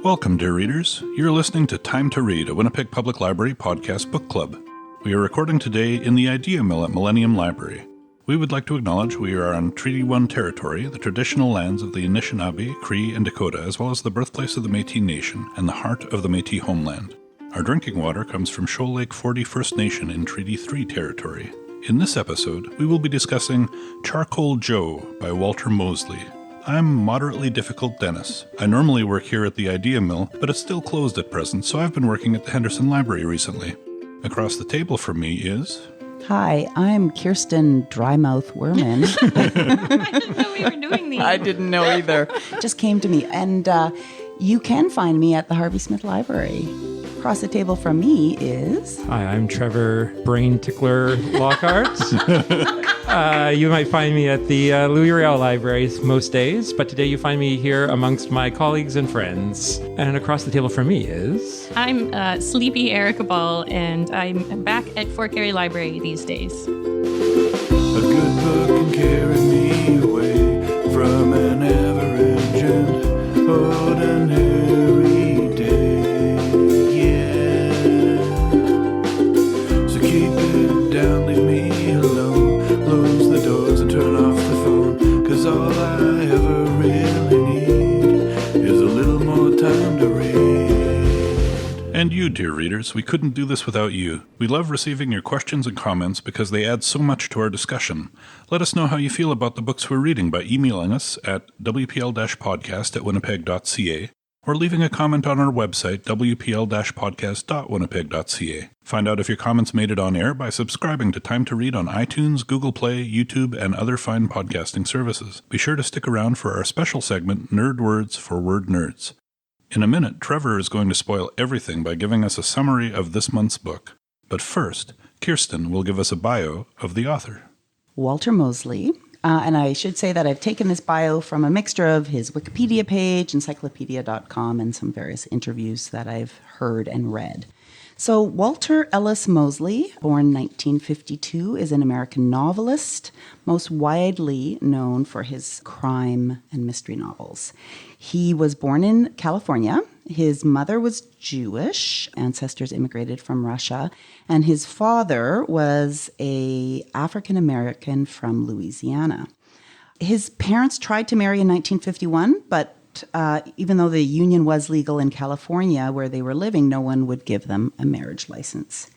Welcome, dear readers. You're listening to Time to Read, a Winnipeg Public Library podcast book club. We are recording today in the Idea Mill at Millennium Library. We would like to acknowledge we are on Treaty 1 territory, the traditional lands of the Anishinaabe, Cree, and Dakota, as well as the birthplace of the Métis Nation and the heart of the Métis homeland. Our drinking water comes from Shoal Lake 40 First Nation in Treaty 3 territory. In this episode, we will be discussing Charcoal Joe by Walter Mosley. I'm moderately difficult Dennis. I normally work here at the Idea Mill, but it's still closed at present, so I've been working at the Henderson Library recently. Across the table from me is... Hi, I'm Kirsten Drymouth Werman. I didn't know we were doing these. I didn't know either. Just came to me. And you can find me at the Harvey Smith Library. Across the table from me is... Hi, I'm Trevor Brain Tickler Lockhart. You might find me at the Louis Riel Library most days, but today you find me here amongst my colleagues and friends. And across the table from me is... I'm Sleepy Erica Ball, and I'm back at Fort Garry Library these days. A good book can carry me away from an average and ordinary day, yeah. So keep it down, leave me alone, close the doors and turn off the phone, 'cause all I ever really need is a little more time to read. And you, dear readers, we couldn't do this without you. We love receiving your questions and comments because they add so much to our discussion. Let us know how you feel about the books we're reading by emailing us at wpl-podcast@winnipeg.ca or leaving a comment on our website, wpl-podcast.winnipeg.ca. Find out if your comments made it on air by subscribing to Time to Read on iTunes, Google Play, YouTube, and other fine podcasting services. Be sure to stick around for our special segment, Nerd Words for Word Nerds. In a minute, Trevor is going to spoil everything by giving us a summary of this month's book. But first, Kirsten will give us a bio of the author. Walter Mosley. And I should say that I've taken this bio from a mixture of his Wikipedia page, encyclopedia.com, and some various interviews that I've heard and read. So Walter Ellis Mosley, born 1952, is an American novelist, most widely known for his crime and mystery novels. He was born in California. His mother was Jewish, ancestors immigrated from Russia, and his father was an African American from Louisiana. His parents tried to marry in 1951, but even though the union was legal in California where they were living, no one would give them a marriage license.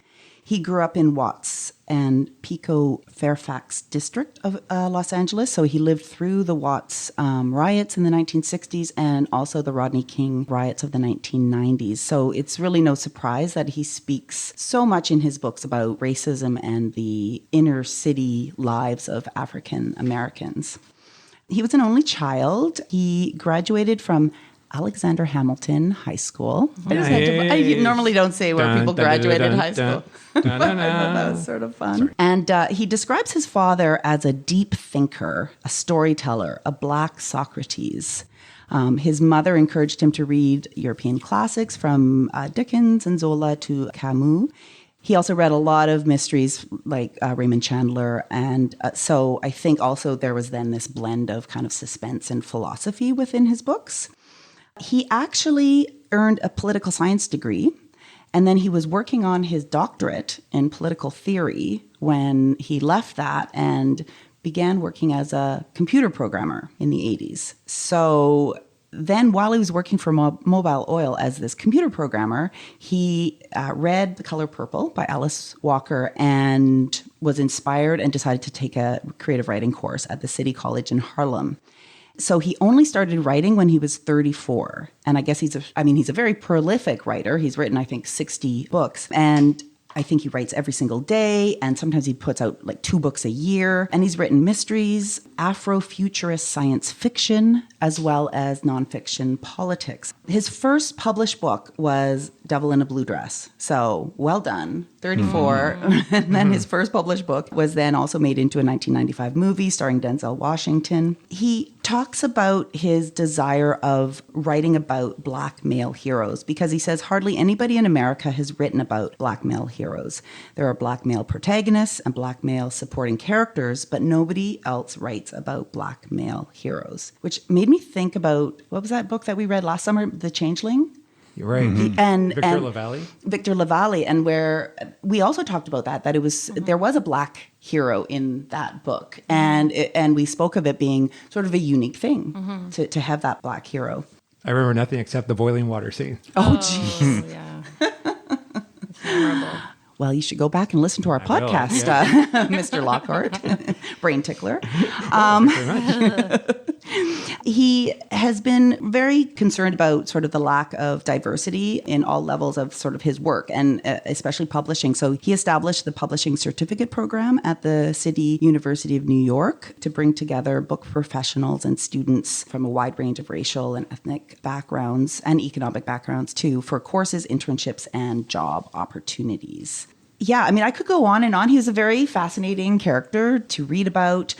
He grew up in Watts and Pico Fairfax district of Los Angeles, so he lived through the Watts riots in the 1960s and also the Rodney King riots of the 1990s. So it's really no surprise that he speaks so much in his books about racism and the inner city lives of African Americans. He was an only child. He graduated from Alexander Hamilton High School. I normally don't say where people graduated high school. But I thought that was sort of fun. Sorry. And he describes his father as a deep thinker, a storyteller, a black Socrates. His mother encouraged him to read European classics from Dickens and Zola to Camus. He also read a lot of mysteries like Raymond Chandler. And so I think also there was then this blend of kind of suspense and philosophy within his books. He actually earned a political science degree, and then he was working on his doctorate in political theory when he left that and began working as a computer programmer in the 80s. So then while he was working for Mobile Oil as this computer programmer, he read The Color Purple by Alice Walker and was inspired and decided to take a creative writing course at the City College in Harlem. So he only started writing when he was 34. And I guess he's a very prolific writer. He's written, I think, 60 books. And I think he writes every single day, and sometimes he puts out like 2 books a year. And he's written mysteries, Afrofuturist science fiction, as well as nonfiction politics. His first published book was Devil in a Blue Dress. So well done, 34. And then his first published book was then also made into a 1995 movie starring Denzel Washington. He talks about his desire of writing about Black male heroes because he says hardly anybody in America has written about Black male heroes. There are Black male protagonists and Black male supporting characters, but nobody else writes anecdotes about Black male heroes, which made me think about, what was that book that we read last summer, The Changeling? You're right. And Victor LaValle. Victor LaValle, and where we also talked about that it was there was a Black hero in that book, and we spoke of it being sort of a unique thing to have that Black hero. I remember nothing except the boiling water scene. Oh, geez. Yeah. It's memorable. Well, you should go back and listen to our podcast, Mr. Lockhart, Brain Tickler. He has been very concerned about sort of the lack of diversity in all levels of sort of his work, and especially publishing. So he established the Publishing Certificate Program at the City University of New York to bring together book professionals and students from a wide range of racial and ethnic backgrounds and economic backgrounds too for courses, internships, and job opportunities. Yeah, I mean, I could go on and on. He was a very fascinating character to read about,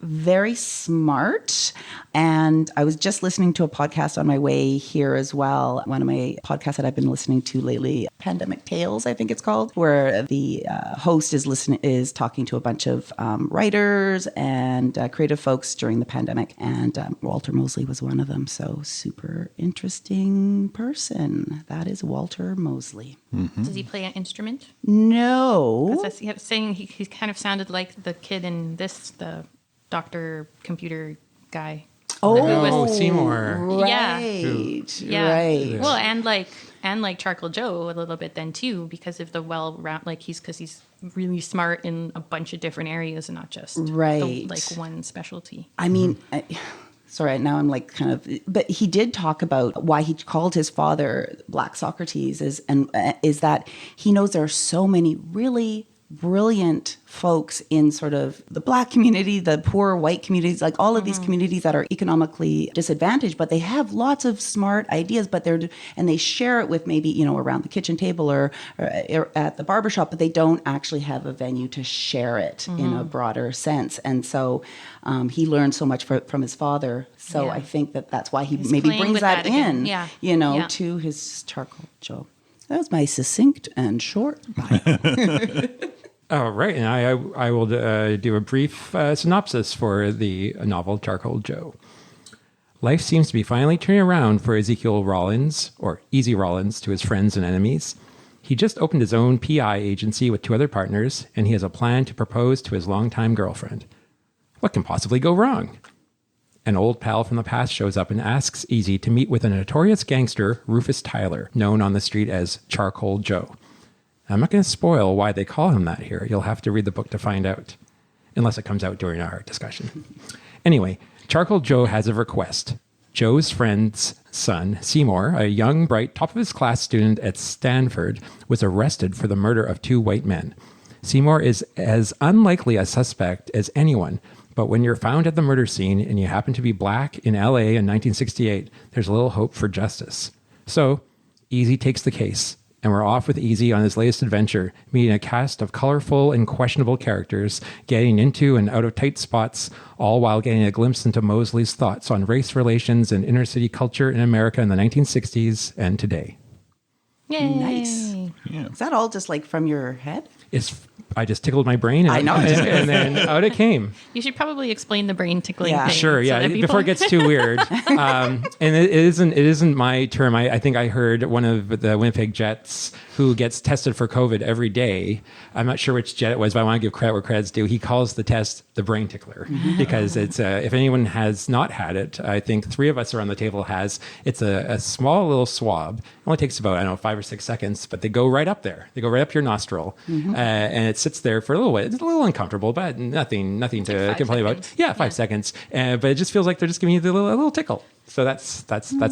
very smart. And I was just listening to a podcast on my way here as well. One of my podcasts that I've been listening to lately, Pandemic Tales, I think it's called, where the host is talking to a bunch of writers and creative folks during the pandemic. And Walter Mosley was one of them. So super interesting person. That is Walter Mosley. Mm-hmm. Does he play an instrument? No. Because he kept saying he kind of sounded like the kid in the doctor computer guy. Oh, Seymour. Right. Yeah. Right. Well, and like Charcoal Joe a little bit then too, because of the well-round, he's really smart in a bunch of different areas and not just one specialty. I mean, sorry, now I'm like kind of, but he did talk about why he called his father Black Socrates is that he knows there are so many really brilliant folks in sort of the Black community, the poor white communities, like all of these communities that are economically disadvantaged, but they have lots of smart ideas, and they share it with maybe, around the kitchen table or at the barbershop, but they don't actually have a venue to share it in a broader sense. And so he learned so much from his father. So I think that's why he's maybe brings that in, to his Charcoal Joe. That was my succinct and short bio. Oh, right. And I will do a brief synopsis for the novel Charcoal Joe. Life seems to be finally turning around for Ezekiel Rollins, or Easy Rollins to his friends and enemies. He just opened his own PI agency with 2 other partners, and he has a plan to propose to his longtime girlfriend. What can possibly go wrong? An old pal from the past shows up and asks Easy to meet with a notorious gangster, Rufus Tyler, known on the street as Charcoal Joe. I'm not going to spoil why they call him that here. You'll have to read the book to find out, unless it comes out during our discussion. Anyway, Charcoal Joe has a request. Joe's friend's son, Seymour, a young, bright, top-of-his-class student at Stanford, was arrested for the murder of 2 white men. Seymour is as unlikely a suspect as anyone, but when you're found at the murder scene and you happen to be Black in LA in 1968, there's a little hope for justice. So, Easy takes the case. And we're off with Easy on his latest adventure, meeting a cast of colorful and questionable characters, getting into and out of tight spots, all while getting a glimpse into Mosley's thoughts on race relations and inner city culture in America in the 1960s and today. Yay. Nice. Yeah. Is that all just like from your head? I just tickled my brain, and, I know. and then out it came. You should probably explain the brain tickling thing. Sure, yeah. Before it gets too weird, and it isn't my term. I think I heard one of the Winnipeg Jets who gets tested for COVID every day. I'm not sure which jet it was, but I want to give credit where credit's due. He calls the test the brain tickler because it's if anyone has not had it, I think 3 of us around the table has. It's a small little swab. It only takes about 5 or 6 seconds, but they go right up there. They go right up your nostril, and it sits there for a little bit. It's a little uncomfortable, but nothing to complain about. Yeah, 5 seconds. But it just feels like they're just giving you a little tickle. So that's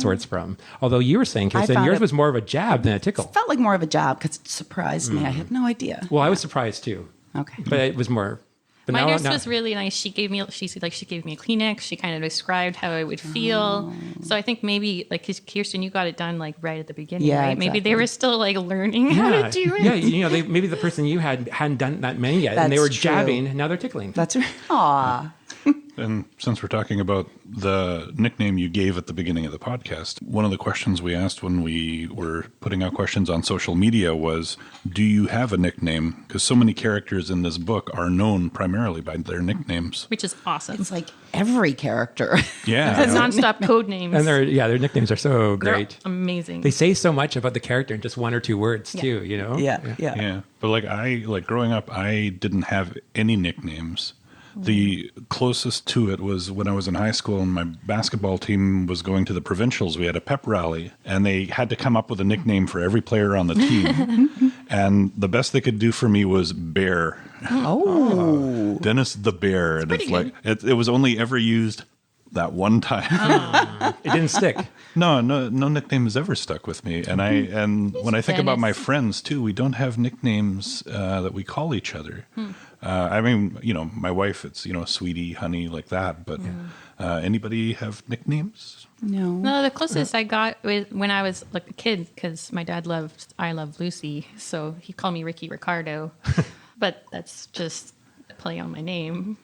where it's from. Although you were saying, Kirsten, yours was more of a jab than a tickle. It felt like more of a jab because it surprised me. I had no idea. Well, I was surprised too. Okay. But it was more. But my nurse was really nice. She gave me a Kleenex. She kind of described how I would feel. So I think maybe Kirsten, you got it done right at the beginning, right? Exactly. Maybe they were still learning how to do it. Yeah, maybe the person you hadn't done that many yet, That's and they were true. jabbing. And now they're tickling. That's right. Aw. And since we're talking about the nickname you gave at the beginning of the podcast, one of the questions we asked when we were putting out questions on social media was, do you have a nickname? Because so many characters in this book are known primarily by their nicknames. Which is awesome. It's like every character. Yeah. It's nonstop code names. And their nicknames are so great. They're amazing. They say so much about the character in just one or two words too, you know? Yeah. But like growing up, I didn't have any nicknames. The closest to it was when I was in high school and my basketball team was going to the provincials. We had a pep rally and they had to come up with a nickname for every player on the team. And the best they could do for me was Bear. Oh. Dennis the Bear. And it's like, it was only ever used that one time. It didn't stick. No nickname has ever stuck with me. And when I think about my friends too, we don't have nicknames that we call each other. I mean, my wife, it's, sweetie, honey, like that. But anybody have nicknames? No, the closest I got was when I was like a kid, because my dad I Love Lucy. So he called me Ricky Ricardo. But that's just a play on my name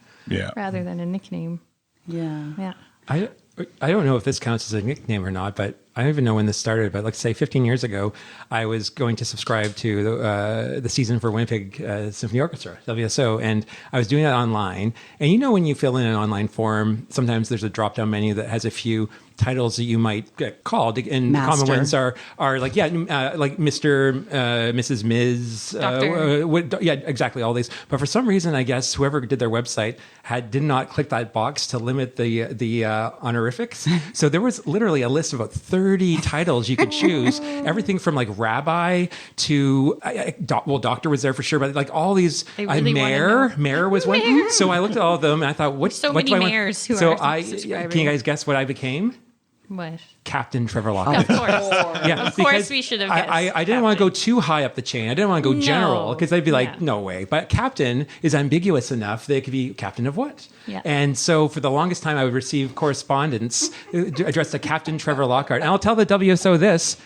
rather than a nickname. Yeah. Yeah. I don't know if this counts as a nickname or not, but I don't even know when this started. But let's say 15 years ago, I was going to subscribe to the season for Winnipeg Symphony Orchestra, WSO, and I was doing that online. And when you fill in an online form, sometimes there's a drop-down menu that has a few titles that you might get called, and the common ones are like like Mr., Mrs., Ms., Doctor. Exactly, all these. But for some reason, I guess whoever did their website did not click that box to limit the honorifics. So there was literally a list of about 30 titles you could choose, everything from like rabbi to doctor was there for sure, but like all these mayor was one. So I looked at all of them and I thought, what do I want? Mayors who are subscribing. Can you guys guess what I became? What? Captain Trevor Lockhart. Of course. Of course we should have guessed. I didn't want to go too high up the chain. I didn't want to go general because they'd be like, no way. But captain is ambiguous enough that it could be captain of what? Yeah. And so for the longest time, I would receive correspondence addressed to Captain Trevor Lockhart. And I'll tell the WSO this.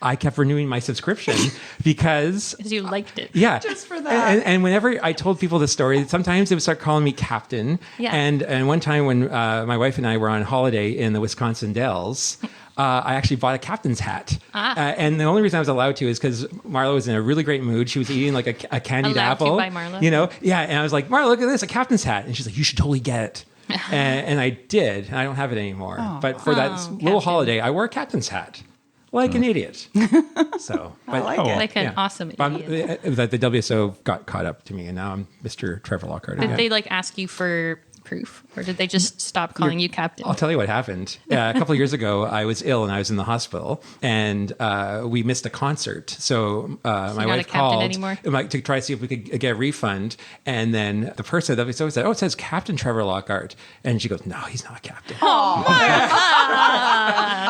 I kept renewing my subscription because you liked it. Yeah. Just for that. And whenever I told people the story, sometimes they would start calling me Captain. Yeah. And one time when my wife and I were on holiday in the Wisconsin Dells, I actually bought a captain's hat. And the only reason I was allowed to is because Marla was in a really great mood. She was eating like a candied apple. Allowed to by Marla? Yeah. And I was like, Marla, look at this, a captain's hat. And she's like, you should totally get it. and I did. And I don't have it anymore. But for that little holiday, I wore a captain's hat. Like an idiot. So, I like it. Like an awesome idiot. The WSO got caught up to me, and now I'm Mr. Trevor Lockhart. Did they ask you for proof, or did they just stop calling you captain? I'll tell you what happened. A couple of years ago, I was ill and I was in the hospital, and we missed a concert. So my wife called to try to see if we could get a refund. And then the person at WSO said, "Oh, it says Captain Trevor Lockhart," and she goes, "No, he's not captain."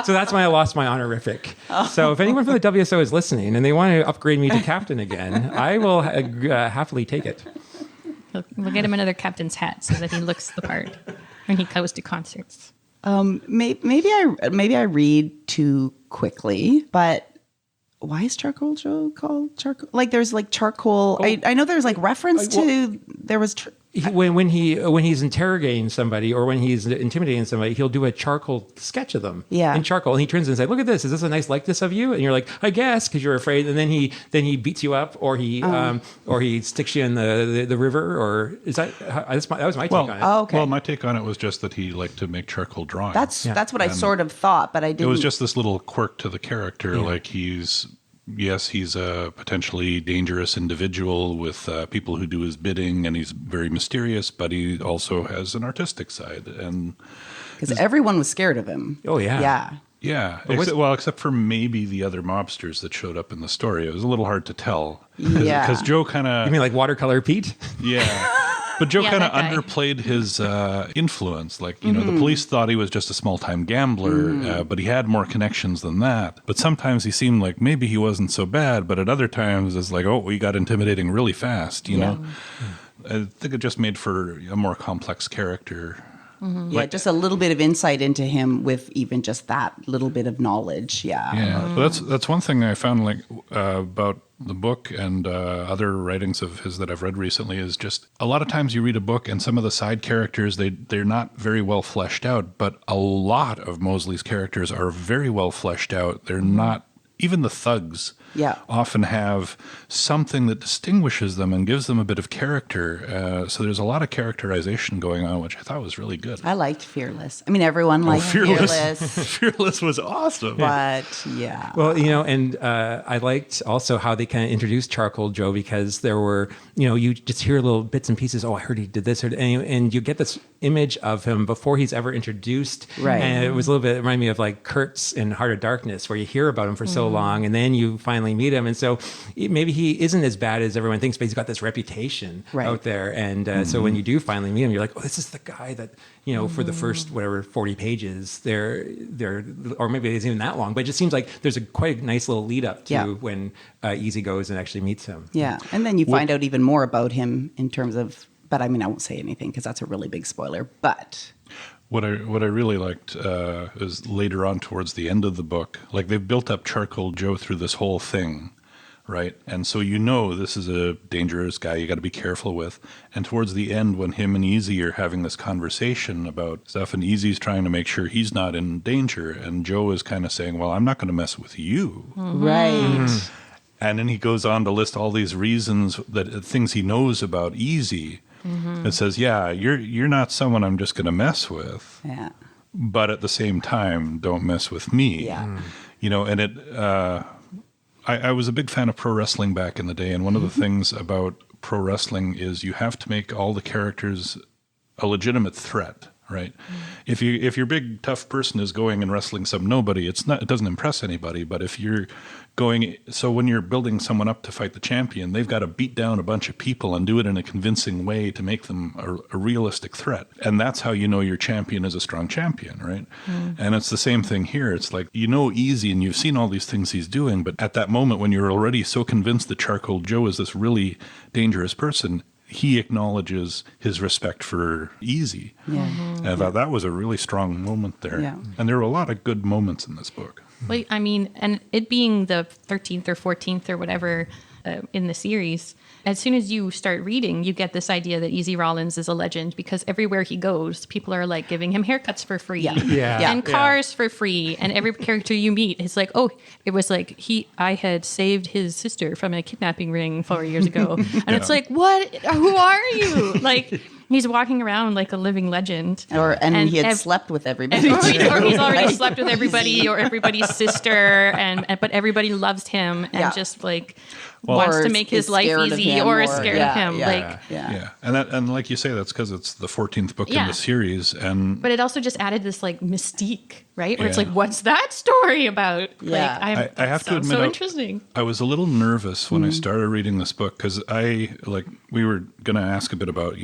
So that's when I lost my honorific. So if anyone from the WSO is listening and they want to upgrade me to captain again, I will happily take it. We'll get him another captain's hat so that he looks the part when he goes to concerts. Maybe I read too quickly, but why is Charcoal Joe called Charcoal? Like there's like charcoal. I know there's like reference to there was. When he's interrogating somebody or when he's intimidating somebody, he'll do a charcoal sketch of them in charcoal, and he turns and says, "Look at this! Is this a nice likeness of you?" And you're like, "I guess," because you're afraid. And then he beats you up, or he sticks you in the river, or is that was my take on it? Okay. Well, my take on it was just that he liked to make charcoal drawings. That's what I sort of thought, but I didn't. It was just this little quirk to the character, like he's a potentially dangerous individual with people who do his bidding, and he's very mysterious, but he also has an artistic side. And because everyone was scared of him. Oh, yeah. Yeah. Except for maybe the other mobsters that showed up in the story. It was a little hard to tell. Yeah. Because Joe kind of... You mean like Watercolor Pete? Yeah. But Joe kind of underplayed his influence. Like, the police thought he was just a small-time gambler, but he had more connections than that. But sometimes he seemed like maybe he wasn't so bad, but at other times it's like, oh, he got intimidating really fast, you know? I think it just made for a more complex character. Yeah, just a little bit of insight into him with even just that little bit of knowledge. Yeah. Yeah, but that's one thing I found about the book and other writings of his that I've read recently is just a lot of times you read a book and some of the side characters, they're not very well fleshed out, but a lot of Mosley's characters are very well fleshed out. They're not, even the thugs often have something that distinguishes them and gives them a bit of character. So there's a lot of characterization going on, which I thought was really good. I liked Fearless. I mean, everyone liked Fearless. Fearless was awesome. But yeah. Well, and I liked also how they kind of introduced Charcoal Joe, because there were, you just hear little bits and pieces. Oh, I heard he did this, and you get this image of him before he's ever introduced. Right. And it was a little bit, it reminded me of like Kurtz in Heart of Darkness, where you hear about him for so long, and then you finally meet him. And so maybe he isn't as bad as everyone thinks, but he's got this reputation out there. And so when you do finally meet him, you're like, oh, this is the guy that, for the first, 40 pages, they're, or maybe it isn't even that long, but it just seems like there's quite a nice little lead up to when Easy goes and actually meets him. Yeah. And then you find out even more about him in terms of, but I mean, I won't say anything because that's a really big spoiler, but... What I really liked is later on towards the end of the book, like they've built up Charcoal Joe through this whole thing, right? And so this is a dangerous guy you got to be careful with. And towards the end, when him and Easy are having this conversation about stuff, and Easy's trying to make sure he's not in danger, and Joe is kind of saying, well, I'm not going to mess with you. Right. And then he goes on to list all these reasons, things he knows about Easy. It says, yeah, you're not someone I'm just going to mess with. Yeah. But at the same time, don't mess with me. Yeah. And I was a big fan of pro wrestling back in the day. And one of the things about pro wrestling is you have to make all the characters a legitimate threat, right? If your big tough person is going and wrestling some nobody, it doesn't impress anybody. But if you're when you're building someone up to fight the champion, they've got to beat down a bunch of people and do it in a convincing way to make them a realistic threat. And that's how you know your champion is a strong champion, right? And it's the same thing here. It's like, Easy and you've seen all these things he's doing, but at that moment when you're already so convinced that Charcoal Joe is this really dangerous person, he acknowledges his respect for Easy. Yeah. And I thought that was a really strong moment there. Yeah. And there were a lot of good moments in this book. Well, I mean, and it being the 13th or 14th or whatever in the series, as soon as you start reading, you get this idea that Easy Rollins is a legend because everywhere he goes, people are like giving him haircuts for free and cars for free. And every character you meet is like, oh, it was like I had saved his sister from a kidnapping ring 4 years ago. And it's like, what? Who are you? Like... He's walking around like a living legend. And he had slept with everybody. Or he's already slept with everybody or everybody's sister, but everybody loves him and just like wants to make his life easy or is scared of him. And like you say, that's because it's the 14th book in the series. But it also just added this like mystique, right? Where it's like, what's that story about? Yeah. Like, I have to admit, so interesting. I was a little nervous when I started reading this book because we were going to ask a bit about,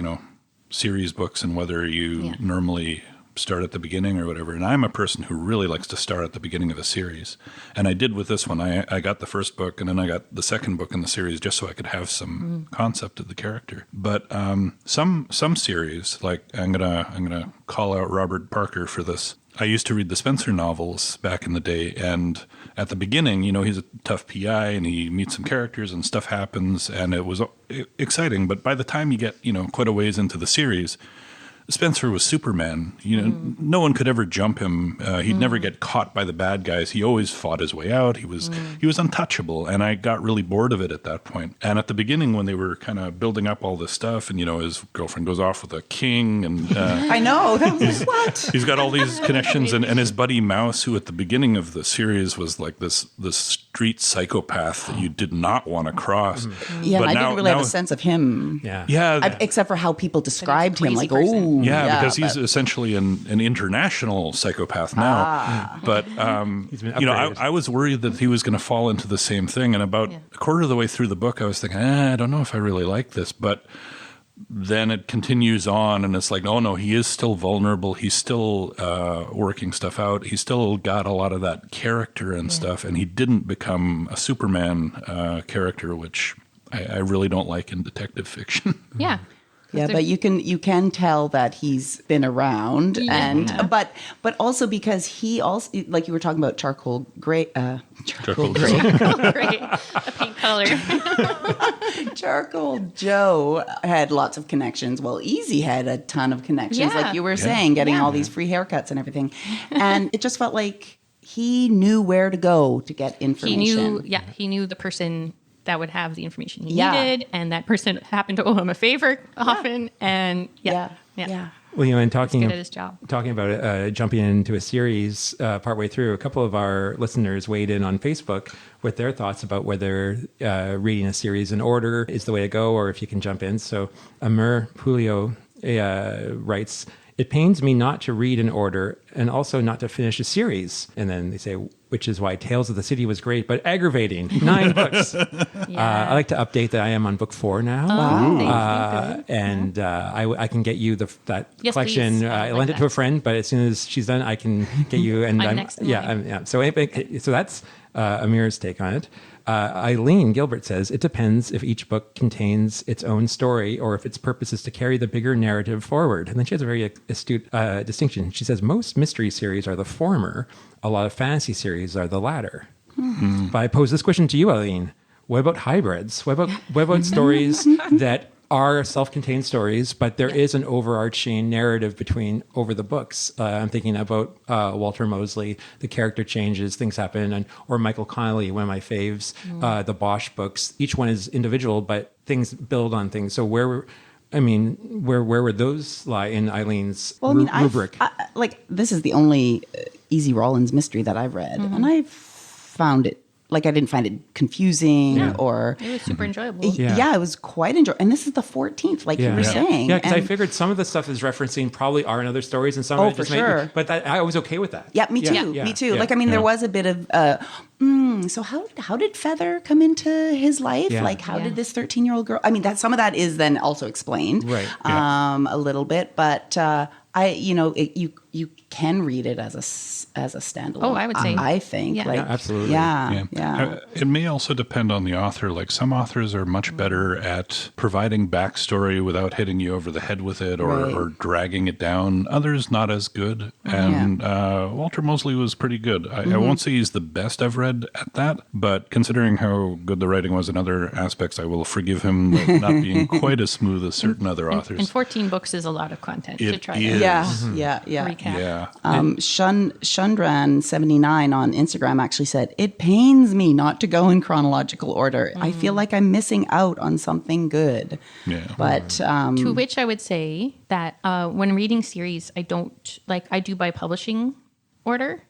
series books and whether you normally start at the beginning or whatever. And I'm a person who really likes to start at the beginning of a series. And I did with this one. I got the first book and then I got the second book in the series just so I could have some concept of the character. But some series, like I'm gonna call out Robert Parker for this. I used to read the Spencer novels back in the day, and at the beginning, he's a tough PI and he meets some characters and stuff happens and it was exciting. But by the time you get, quite a ways into the series, Spencer was Superman. No one could ever jump him. He'd never get caught by the bad guys. He always fought his way out. He was untouchable, and I got really bored of it at that point. And at the beginning, when they were kind of building up all this stuff, and his girlfriend goes off with a king, and I know that was what he's got all these connections, and his buddy Mouse, who at the beginning of the series was like this street psychopath that you did not want to cross. Yeah, but I didn't really have a sense of him. Yeah. Except for how people described him, like person. Because he's essentially an international psychopath now. But I was worried that he was going to fall into the same thing. And about a quarter of the way through the book, I was thinking, I don't know if I really like this. But then it continues on, and it's like, oh no, he is still vulnerable. He's still working stuff out. He's still got a lot of that character and stuff. And he didn't become a Superman character, which I really don't like in detective fiction. Yeah. Yeah, but you can tell that he's been around, and but also because he also, like you were talking about charcoal gray, Charcoal Great. A pink color. Charcoal Joe had lots of connections. Well, Easy had a ton of connections, Yeah. like you were saying, getting all these free haircuts and everything, and it just felt like he knew where to go to get information. He knew the person that would have the information he Yeah. needed, and that person happened to owe him a favor often, and Yeah. Well, and he's talking good at his job. talking about jumping into a series partway through, a couple of our listeners weighed in on Facebook with their thoughts about whether reading a series in order is the way to go, or if you can jump in. So Amir Julio writes, "It pains me not to read in order and also not to finish a series." And then they say, which is why Tales of the City was great, but aggravating. 9 books. I like to update that I am on book 4 now. Wow. And I can get you that Yes, collection. please. I I'd lent like it to a that. friend, but as soon as she's done, I can get you. And I'm next in line. yeah. So that's Amir's take on it. Eileen Gilbert says, "It depends if each book contains its own story or if its purpose is to carry the bigger narrative forward." And then she has a very astute distinction. She says, "Most mystery series are the former. A lot of fantasy series are the latter." But I pose this question to you, Eileen. What about hybrids? What about stories that are self-contained stories, but there is an overarching narrative over the books? I'm thinking about Walter Mosley. The character changes, things happen, or Michael Connelly, one of my faves, the Bosch books. Each one is individual, but things build on things. So where would those lie in Eileen's rubric? This is the only Easy Rollins mystery that I've read, and I found it, like, I didn't find it confusing or... It was super enjoyable. Yeah, it was quite enjoyable. And this is the 14th, like you were saying. Yeah, because I And- figured some of the stuff is referencing probably are in other stories, and some of it for just sure. but I was okay with that. Yeah, me too. Yeah, Me too. yeah, Like, I mean, yeah. there was a bit of, so how did Feather come into his life? Yeah. Like, how Yeah. did this 13-year-old girl? I mean, some of that is then also explained, Right, a little bit, but you can read it as a standalone. Oh, I would say. I think. Yeah. Like, Yeah, absolutely. Yeah. It may also depend on the author. Like, some authors are much better at providing backstory without hitting you over the head with it or dragging it down. Others not as good. And Walter Mosley was pretty good. I won't say he's the best I've read at that, but considering how good the writing was in other aspects, I will forgive him not being quite as smooth as certain other authors. And 14 books is a lot of content to It try is. to Yeah. recap. Yeah. Shundran79 on Instagram actually said, "It pains me not to go in chronological order. I feel like I'm missing out on something good." Yeah. But To which I would say that when reading series, I do by publishing order,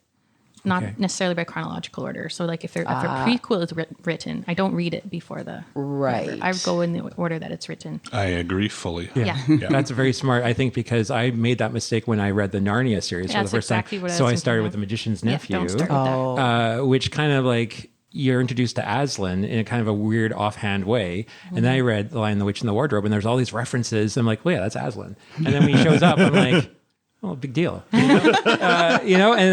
not Okay. necessarily by chronological order. So, like, if a prequel is written, I don't read it before the Right. I go in the order that it's written. I agree fully. Yeah. That's very smart, I think, because I made that mistake when I read the Narnia series for the That's first exactly time. what I So was I thinking started of. with The Magician's Yeah, Nephew, don't start with that. which kind of like you're introduced to Aslan in a kind of a weird offhand way. And then I read The Lion, the Witch, and the Wardrobe, and there's all these references. I'm like, well, yeah, that's Aslan. And then when he shows up, I'm like, oh, big deal. And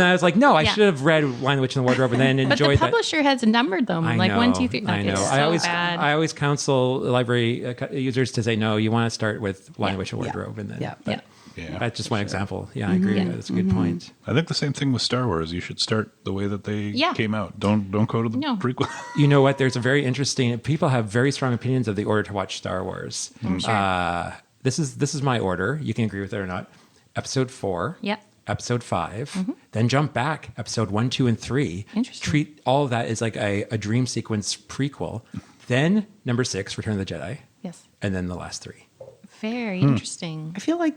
I was like, no, I Yeah. should have read Lion, the Witch, and the Wardrobe and then But the enjoyed that. publisher has numbered them, I like know, 1, 2, 3. I know. It's so bad. I always counsel library users to say, no, you want to start with Lion, Yeah. Witch, and Wardrobe. And then, Yeah. but Yeah. that's just one example. Yeah, I agree. That's a good point. I think the same thing with Star Wars. You should start the way that they came out. Don't go to the No. prequel. You know what? There's a very interesting. People have very strong opinions of the order to watch Star Wars. Sure. This is my order. You can agree with it or not. Episode 4. Yep. Episode 5. Then jump back. Episode 1, 2, and 3. Interesting. Treat all of that as like a dream sequence prequel. Then number 6, Return of the Jedi, Yes. and then the last 3. Very interesting. I feel like,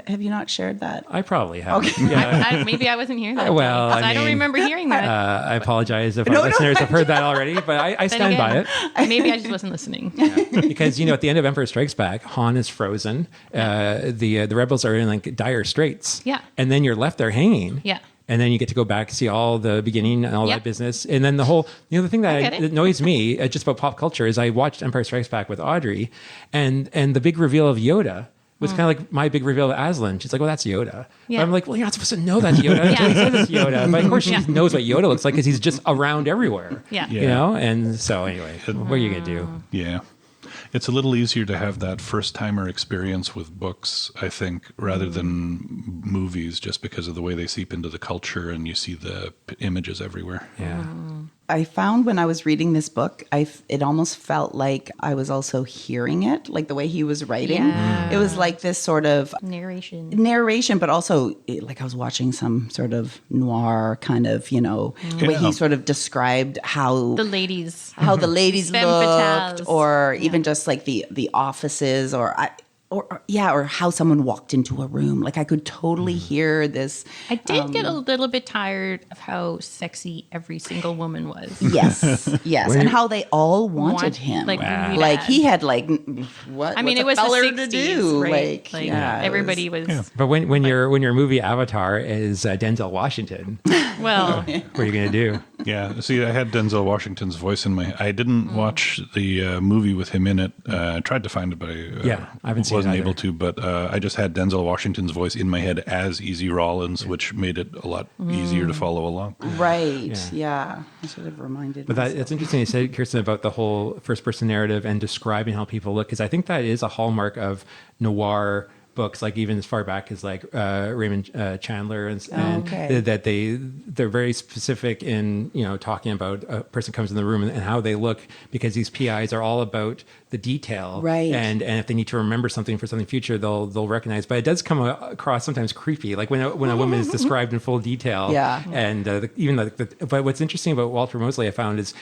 have you not shared that? I probably have. Okay. Yeah. Maybe I wasn't here that Well, day, 'cause I I don't mean, remember hearing that. I apologize if our listeners have heard that already, but I Then stand by it. again, Maybe I just wasn't listening. Because at the end of Empire Strikes Back, Han is frozen. The rebels are in like dire straits. Yeah. And then you're left there hanging. Yeah. And then you get to go back, see all the beginning and all Yep. that business. And then the whole, the thing I that get it. annoys me just about pop culture is I watched Empire Strikes Back with Audrey, and the big reveal of Yoda was kind of like my big reveal of Aslan. She's like, well, that's Yoda. Yeah. I'm like, well, you're not supposed to know that's Yoda until he says it's Yoda. But of course she knows what Yoda looks like because he's just around everywhere. Yeah. And so anyway, what are you going to do? Yeah. It's a little easier to have that first-timer experience with books, I think, rather than movies, just because of the way they seep into the culture and you see the images everywhere. Yeah. I found when I was reading this book, it almost felt like I was also hearing it, like the way he was writing. Yeah. It was like this sort of narration, but also like I was watching some sort of noir kind of, the way he sort of described how the ladies looked, fatales. or even just like the offices, or how someone walked into a room. Like I could totally hear this. I did get a little bit tired of how sexy every single woman was. Yes, and how they all wanted him. Like, really like bad. he had like what? I mean, what's it a was feller the to 60s, do? right? Like everybody was. But when your movie Avatar is Denzel Washington, Well, what are you going to do? Yeah, see, I had Denzel Washington's voice in my head. I didn't watch the movie with him in it. I tried to find it, but I haven't seen it wasn't either. able to. But I just had Denzel Washington's voice in my head as Easy Rollins, which made it a lot easier to follow along. Right. Yeah. I should have reminded. But it's interesting you said, Kirsten, about the whole first-person narrative and describing how people look, because I think that is a hallmark of noir books, like even as far back as like Raymond Chandler, and that they're very specific in talking about a person comes in the room and how they look, because these PIs are all about the detail, right? And if they need to remember something for something future, they'll recognize. But it does come across sometimes creepy, like when a woman is described in full detail. Yeah, and but what's interesting about Walter Mosley, I found, is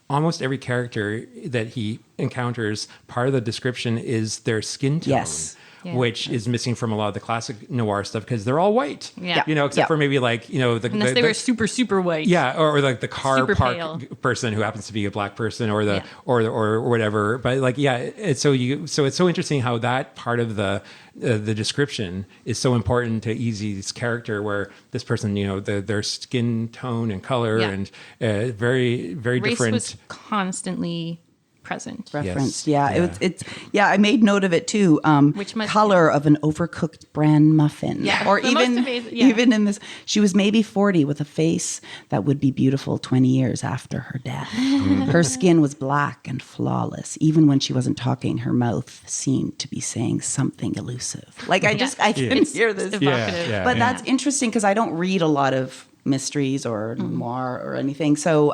almost every character that he encounters, part of the description is their skin tone. Yes. Yeah. Which is missing from a lot of the classic noir stuff, because they're all white. Yeah. Except for maybe like, unless they were super, super white. Yeah, or like the car Super park pale. person who happens to be a black person, or or whatever. But like, it's so it's so interesting how that part of the description is so important to Easy's character, where this person, their skin tone and color and very, very Race different. was constantly present. Referenced. Yes. It's I made note of it too. Which must color of an overcooked bran muffin. Yeah, Or the most even amazing- yeah. even in this, she was maybe 40 with a face that would be beautiful 20 years after her death. Her skin was black and flawless. Even when she wasn't talking, her mouth seemed to be saying something elusive. Like I can hear this. Evocative. But that's interesting, because I don't read a lot of mysteries or noir or anything. So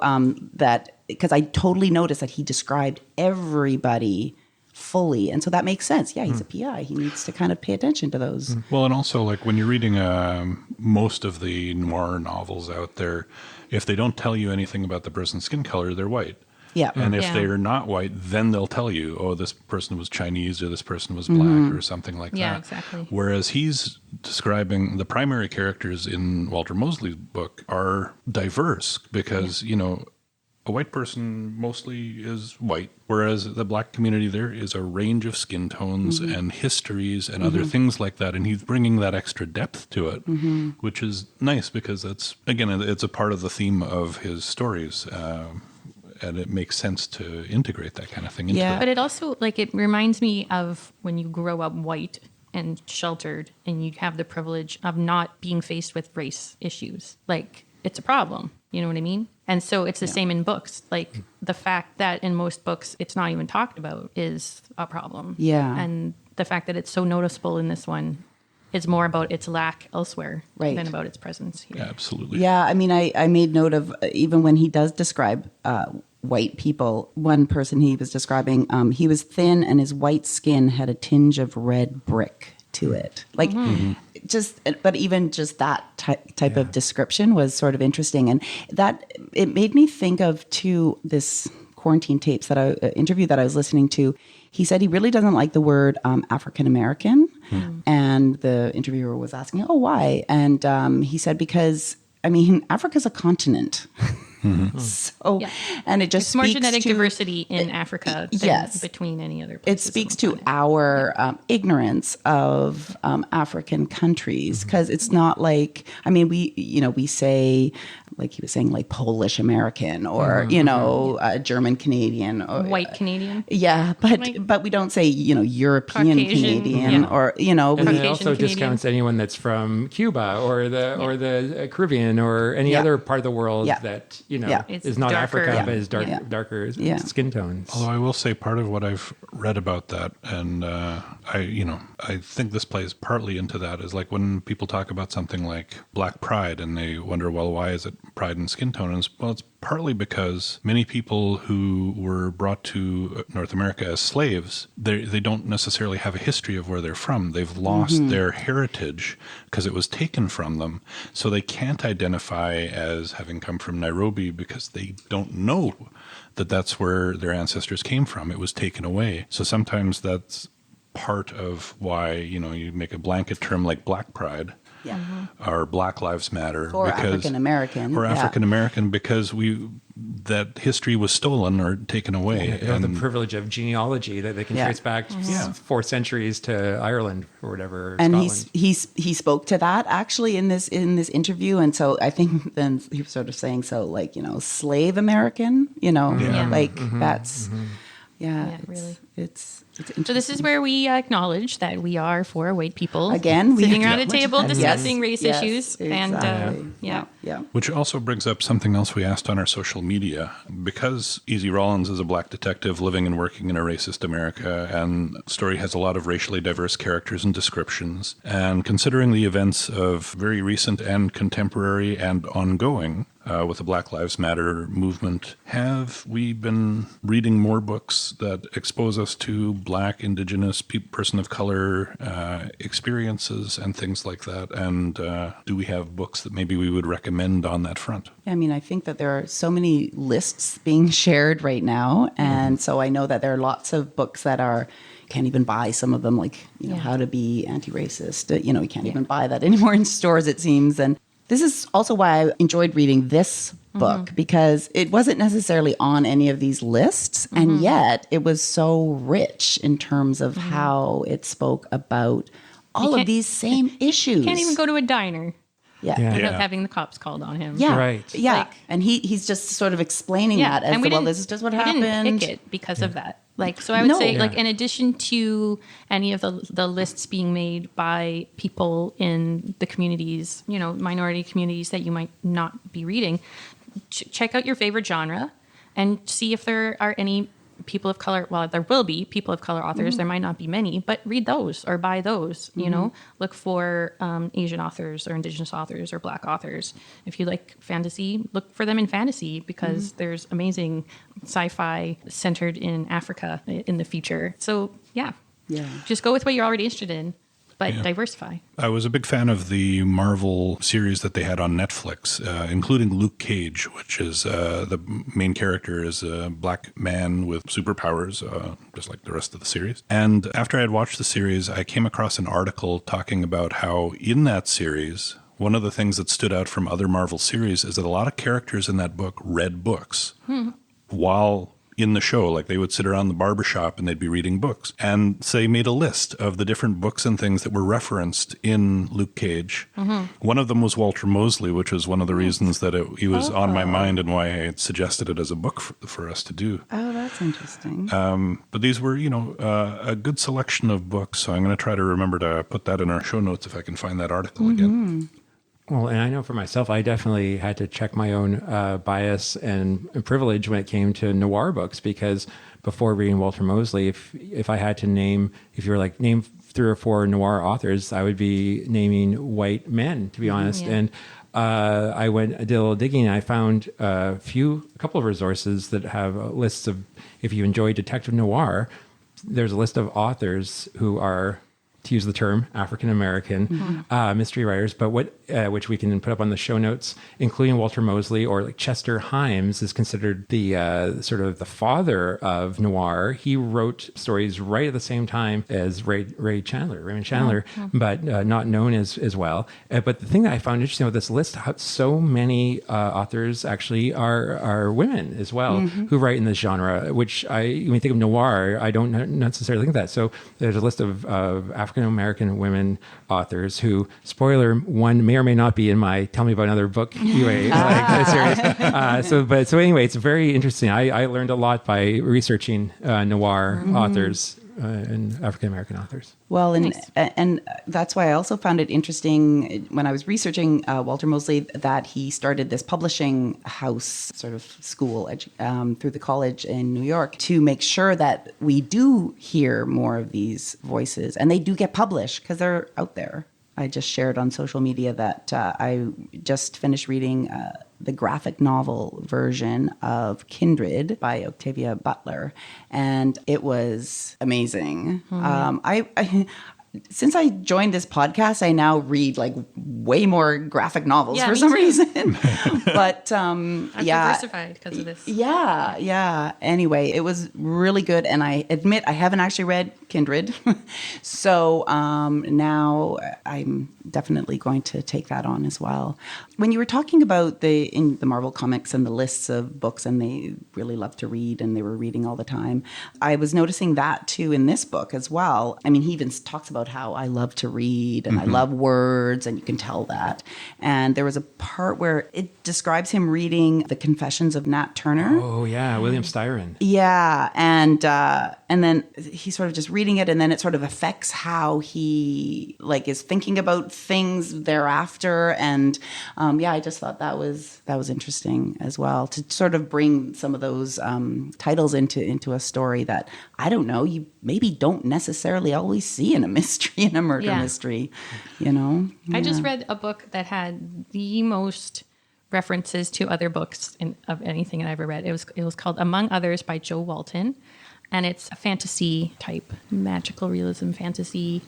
because I totally noticed that he described everybody fully. And so that makes sense. Yeah, he's a PI. He needs to kind of pay attention to those. Well, and also, like, when you're reading most of the noir novels out there, if they don't tell you anything about the person's skin color, they're white. Yeah. And if they're not white, then they'll tell you, oh, this person was Chinese or this person was black or something like that. Yeah, exactly. Whereas he's describing the primary characters in Walter Mosley's book are diverse, because, a white person mostly is white, whereas the black community, there is a range of skin tones and histories and other things like that. And he's bringing that extra depth to it, which is nice, because that's, again, it's a part of the theme of his stories. And it makes sense to integrate that kind of thing into it. But it also, it reminds me of when you grow up white and sheltered and you have the privilege of not being faced with race issues. Like, it's a problem. You know what I mean? And so it's the same in books. Like, the fact that in most books it's not even talked about is a problem. Yeah. And the fact that it's so noticeable in this one is more about its lack elsewhere than about its presence here. Yeah, absolutely. Yeah, I mean, I made note of, even when he does describe white people, one person he was describing, he was thin and his white skin had a tinge of red brick to it. Like, but even just that type of description was sort of interesting. And that, it made me think of, too, this quarantine tapes interview that I was listening to. He said he really doesn't like the word African American. And the interviewer was asking, oh, why? And he said, because, Africa's a continent. So, and it just it's more speaks genetic to diversity in Africa than between any other places. It speaks to our ignorance of African countries, because it's not like, we say like he was saying, like Polish American or, German Canadian or White Canadian. Yeah. But we don't say, European Caucasian, Canadian or, And it also Canadian. discounts anyone that's from Cuba or the Caribbean or any other part of the world that, It's is not darker. Africa, Yeah. but is darker skin tones. Although I will say part of what I've read about that, and I think this plays partly into that, is like when people talk about something like Black Pride and they wonder, well, why is it pride and skin tone? And it's partly because many people who were brought to North America as slaves, they don't necessarily have a history of where they're from. They've lost their heritage because it was taken from them. So they can't identify as having come from Nairobi because they don't know that that's where their ancestors came from. It was taken away. So sometimes that's part of why, you make a blanket term like Black Pride. Yeah. Or Black Lives Matter. Or African American. Or African American because that history was stolen or taken away. They have the privilege of genealogy that they can trace back 4 centuries to Ireland or whatever. And Scotland. he spoke to that actually in this interview. And so I think then he was sort of saying, slave American, that's, really. It's So this is where we acknowledge that we are 4 white people Again, we sitting around a acknowledge table that. discussing race Yes, issues, exactly. and Which also brings up something else we asked on our social media. Because Easy Rollins is a Black detective living and working in a racist America, and the story has a lot of racially diverse characters and descriptions, and considering the events of very recent and contemporary and ongoing, with the Black Lives Matter movement, have we been reading more books that expose us to Black, Indigenous, person of color experiences and things like that? And do we have books that maybe we would recommend on that front? I mean, I think that there are so many lists being shared right now. And so I know that there are lots of books that can't even buy some of them, like, How to Be Anti-Racist. You can't even buy that anymore in stores, it seems. And this is also why I enjoyed reading this book, because it wasn't necessarily on any of these lists, and yet it was so rich in terms of how it spoke about all of these same issues. you can't even go to a diner Yeah. without having the cops called on him. Yeah. Right. Yeah. And he's just sort of explaining that as, and this is just what happened. We didn't pick it because of that. So I would say, in addition to any of the lists being made by people in the communities, minority communities that you might not be reading, check out your favorite genre and see if there are any people of color. Well, there will be people of color authors. There might not be many, but read those or buy those. Look for Asian authors or Indigenous authors or Black authors. If you like fantasy, look for them in fantasy, because there's amazing sci-fi centered in Africa in the future. So just go with what you're already interested in, but diversify. I was a big fan of the Marvel series that they had on Netflix, including Luke Cage, which is the main character is a Black man with superpowers, just like the rest of the series. And after I had watched the series, I came across an article talking about how in that series, one of the things that stood out from other Marvel series is that a lot of characters in that book read books while in the show. Like, they would sit around the barbershop and they'd be reading books. And so they made a list of the different books and things that were referenced in Luke Cage. One of them was Walter Mosley, which was one of the reasons that he was on my mind and why I had suggested it as a book for us to do. Oh, that's interesting. But these were, a good selection of books. So I'm going to try to remember to put that in our show notes if I can find that article again. Well, and I know for myself, I definitely had to check my own bias and privilege when it came to noir books, because before reading Walter Mosley, if I had to name 3 or 4 noir authors, I would be naming white men, to be honest. And I did a little digging, and I found a couple of resources that have lists of, if you enjoy detective noir, there's a list of authors who are, to use the term, African American mystery writers, but which we can put up on the show notes, including Walter Mosley, or like Chester Himes is considered the sort of the father of noir. He wrote stories right at the same time as Raymond Chandler, but not known as well. But the thing that I found interesting with this list, how so many authors actually are women as well who write in this genre, which when you think of noir, I don't necessarily think of that. So there's a list of African African-American women authors who, spoiler, one may or may not be in my Tell Me About Another book anyway, series. So anyway, it's very interesting. I learned a lot by researching noir authors and African-American authors. Well, and that's why I also found it interesting when I was researching Walter Mosley that he started this publishing house sort of school through the college in New York to make sure that we do hear more of these voices, and they do get published because they're out there. I just shared on social media that I just finished reading the graphic novel version of Kindred by Octavia Butler, and it was amazing. Since I joined this podcast, I now read like way more graphic novels for some reason. But I'm diversified because of this. Yeah. Anyway, it was really good, and I admit I haven't actually read Kindred, so now I'm definitely going to take that on as well. When you were talking about in the Marvel comics and the lists of books, and they really love to read, and they were reading all the time, I was noticing that too in this book as well. I mean, he even talks about how I love to read and I love words, and you can tell that. And there was a part where it describes him reading The Confessions of Nat Turner. Oh yeah, William Styron. Yeah, and then he sort of just reading it, and then it sort of affects how he like is thinking about things thereafter. And I just thought that was interesting as well, to sort of bring some of those titles into a story that, I don't know, you maybe don't necessarily always see in a mystery, in a murder mystery, you know? Yeah. I just read a book that had the most references to other books of anything I ever read. It was called Among Others by Joe Walton, and it's a fantasy type, magical realism fantasy.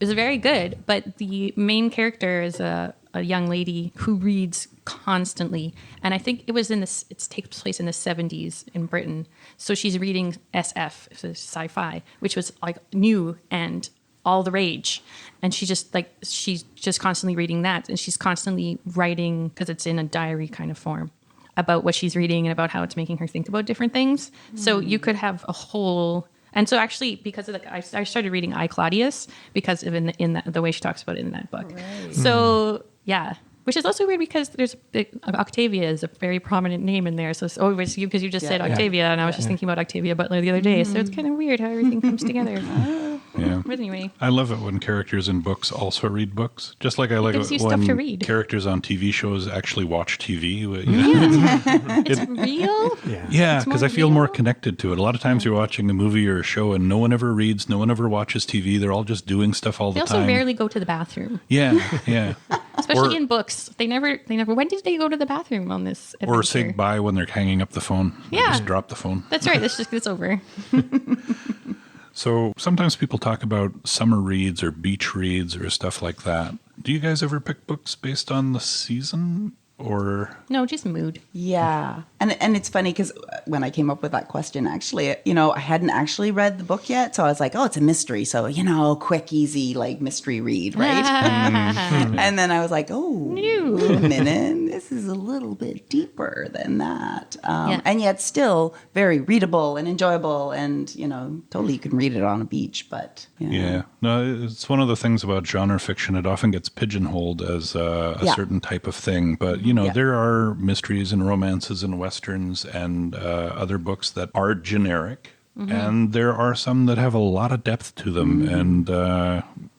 It was very good, but the main character is a young lady who reads constantly, and I think it takes place in the 70s in Britain. So she's reading SF, so sci-fi, which was like new and all the rage, and she's just constantly reading that, and she's constantly writing, because it's in a diary kind of form, about what she's reading and about how it's making her think about different things. So you could have a whole. And so actually, because of I started reading I, Claudius, because of the way she talks about it in that book. Right. So yeah, which is also weird because Octavia is a very prominent name in there. So it's always you, because you just said Octavia, and I was just thinking about Octavia Butler the other day. So it's kind of weird how everything comes together. Yeah. But anyway, I love it when characters in books also read books. Just like I like it stuff to when read. Characters on TV shows actually watch TV. You know? It's real. Yeah, because I feel more connected to it. A lot of times you're watching a movie or a show and no one ever reads, no one ever watches TV. They're all just doing stuff all the time. They also rarely go to the bathroom. Yeah. Especially in books. They never. When did they go to the bathroom on this adventure? Or say goodbye when they're hanging up the phone. Yeah. They just drop the phone. That's right. It's over. So sometimes people talk about summer reads or beach reads or stuff like that. Do you guys ever pick books based on the season or? No, just mood. Yeah. And it's funny because when I came up with that question, actually, I hadn't actually read the book yet. So I was like, oh, it's a mystery. So, quick, easy, like mystery read, right? And then I was like, oh, wait a minute. This is a little bit deeper than that. And yet still very readable and enjoyable. And, totally you can read it on a beach. But, Yeah. No, it's one of the things about genre fiction. It often gets pigeonholed as a certain type of thing. But, there are mysteries and romances and westerns and other books that are generic, and there are some that have a lot of depth to them, and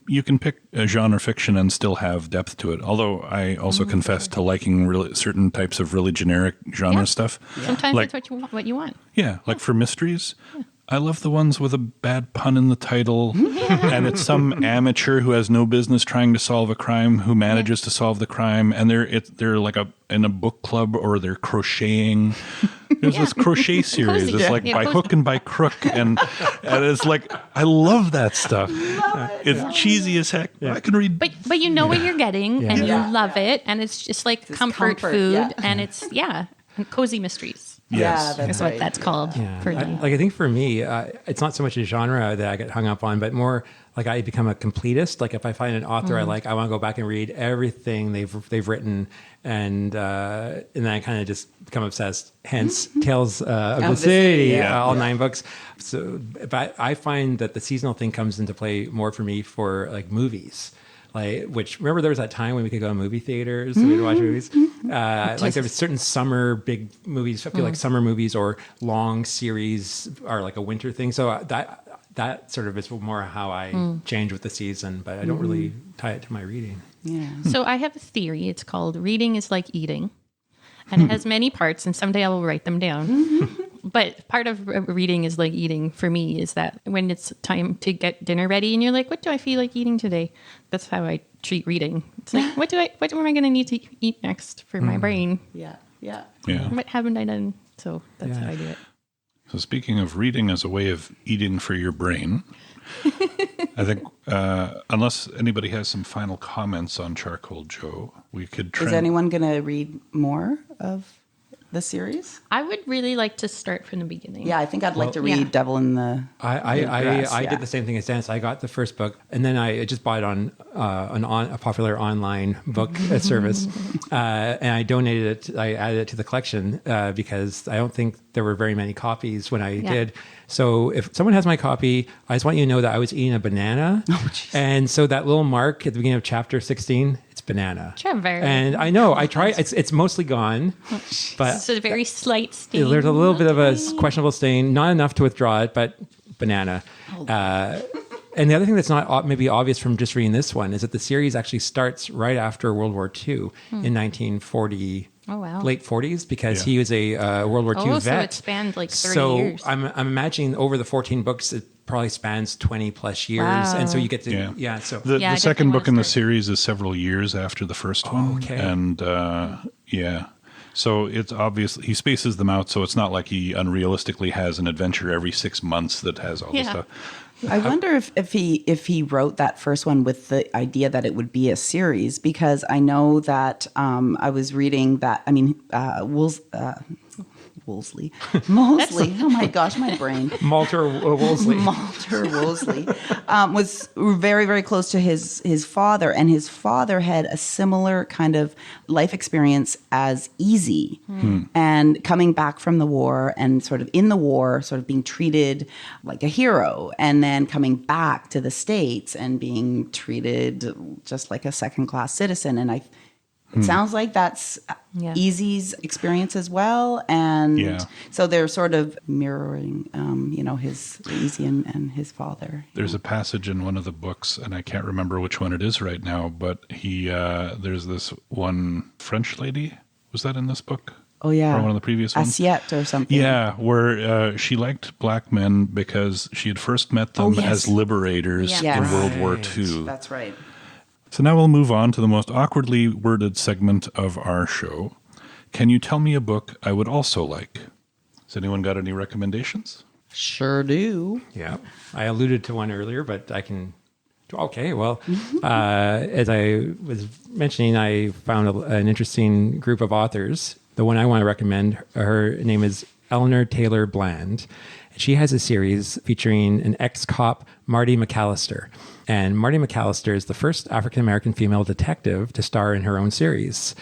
you can pick a genre fiction and still have depth to it. Although I also confess to liking certain types of really generic genre stuff. Sometimes that's what you want. Yeah, like for mysteries. I love the ones with a bad pun in the title, and it's some amateur who has no business trying to solve a crime who manages to solve the crime, and they're like in a book club, or they're crocheting. There's this crochet series. It's like by hook and by crook, and it's like I love that stuff. It's cheesy as heck. Yeah. I can read, but you know what you're getting, and you love it, and it's just like comfort food, and it's and cozy mysteries. Yes. that's That's right. what that's called for me. I think for me, it's not so much a genre that I get hung up on, but more like I become a completist. Like if I find an author I like, I want to go back and read everything they've written, and then I kind of just become obsessed. Hence, Tales of the City, all 9 books. So, but I find that the seasonal thing comes into play more for me for like movies. Like, which remember there was that time when we could go to movie theaters and we'd watch movies. Like there was certain summer big movies. I feel like summer movies or long series are like a winter thing. So that sort of is more how I change with the season, but I don't really tie it to my reading. Yeah. So I have a theory. It's called reading is like eating. And it has many parts, and someday I will write them down. But part of reading is like eating for me is that when it's time to get dinner ready and you're like, what do I feel like eating today? That's how I treat reading. It's like, what am I going to need to eat next for my brain? Yeah. What haven't I done? So that's how I do it. So speaking of reading as a way of eating for your brain, I think unless anybody has some final comments on Charcoal Joe, we could Is anyone going to read more of the series? I would really like to start from the beginning. Yeah, I think I'd like to read Devil in the I did the same thing as Dan. I got the first book, and then I just bought it on a popular online book service, and I donated it. I added it to the collection because I don't think there were very many copies when I did. So if someone has my copy, I just want you to know that I was eating a banana, and so that little mark at the beginning of chapter 16, it's banana. Trevor. And I know I try. It's mostly gone, but it's a very slight stain. there's a little bit of a questionable stain, not enough to withdraw it, but banana. And the other thing that's not maybe obvious from just reading this one is that the series actually starts right after World War II in 1940. Oh, wow. Late 40s, because he was a World War II vet. So it spanned like 30 years. So I'm imagining over the 14 books, it probably spans 20 plus years. Wow. And so you get to, so. The second book in the series is several years after the first one. Okay. And so it's obvious he spaces them out, so it's not like he unrealistically has an adventure every 6 months that has all this stuff. I wonder if he wrote that first one with the idea that it would be a series, because I know that I was reading that. I mean, Mosley. Oh my gosh, my brain. Walter Mosley. Walter Mosley was very, very close to his father, and his father had a similar kind of life experience as Easy, and coming back from the war and sort of in the war, sort of being treated like a hero, and then coming back to the States and being treated just like a second-class citizen. And it sounds like that's Easy's experience as well, and so they're sort of mirroring, his Easy and his father. There's a passage in one of the books, and I can't remember which one it is right now, but there's this one French lady. Was that in this book? Oh yeah, or one of the previous ones? Assiette or something. Yeah, where she liked black men because she had first met them as liberators in World War II. That's right. So now we'll move on to the most awkwardly worded segment of our show. Can you tell me a book I would also like? Has anyone got any recommendations? Sure do. Yeah. I alluded to one earlier, but I can... Okay, well, as I was mentioning, I found an interesting group of authors. The one I want to recommend, her name is Eleanor Taylor Bland. She has a series featuring an ex-cop, Marty McAllister. And Marty McAllister is the first African-American female detective to star in her own series.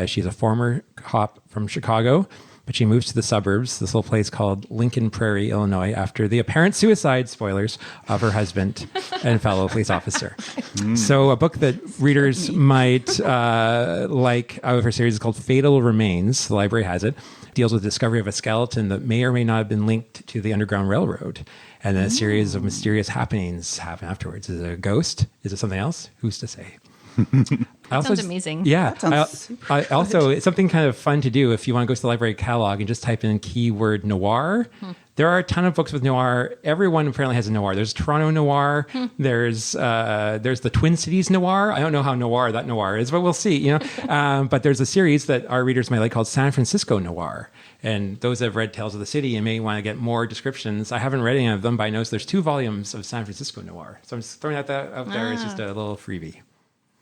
She's a former cop from Chicago, but she moves to the suburbs, this little place called Lincoln Prairie, Illinois, after the apparent suicide, spoilers, of her husband and fellow police officer. So a book that readers might like out of her series is called Fatal Remains. The library has it. Deals with the discovery of a skeleton that may or may not have been linked to the Underground Railroad. And then a series of mysterious happenings happen afterwards. Is it a ghost? Is it something else? Who's to say? Sounds amazing. Yeah. That sounds super I also, it's something kind of fun to do if you want to go to the library catalog and just type in keyword noir. There are a ton of books with noir. Everyone apparently has a noir. There's Toronto noir. There's the Twin Cities noir. I don't know how noir that noir is, but we'll see. But there's a series that our readers might like called San Francisco Noir. And those that have read Tales of the City and may want to get more descriptions. I haven't read any of them, but I noticed there's 2 volumes of San Francisco Noir. So I'm just throwing that out there as just a little freebie.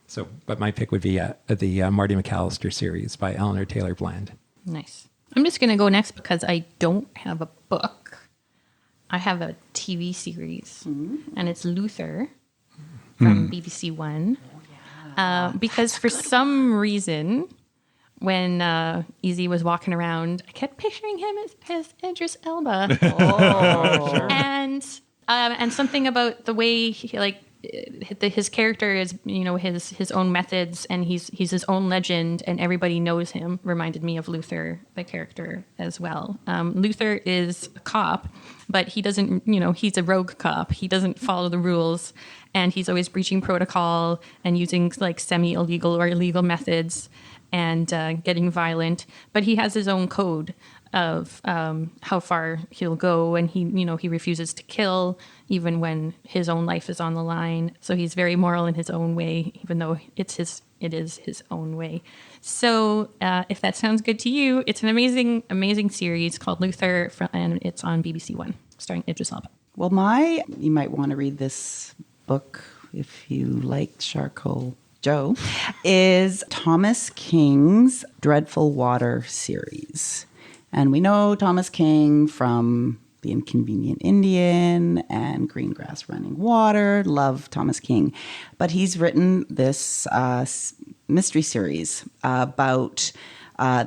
So, but my pick would be the Marty McAllister series by Eleanor Taylor Bland. Nice. I'm just going to go next because I don't have a book. I have a TV series, and it's Luther from BBC One. Because for some reason, when Easy was walking around, I kept picturing him as Idris Elba. And something about the way he, his character is, his own methods, and he's his own legend, and everybody knows him, reminded me of Luther, the character, as well. Luther is a cop, but he doesn't, he's a rogue cop. He doesn't follow the rules, and he's always breaching protocol and using semi-illegal or illegal methods and getting violent. But he has his own code of how far he'll go, and he refuses to kill even when his own life is on the line. So he's very moral in his own way, even though it is his own way. So if that sounds good to you, it's an amazing series called Luther, and it's on BBC One, starring Idris Elba. Well, you might want to read this book if you liked Charcoal Joe, is Thomas King's Dreadful Water series. And we know Thomas King from The Inconvenient Indian and Greengrass Running Water. Love Thomas King. But he's written this mystery series about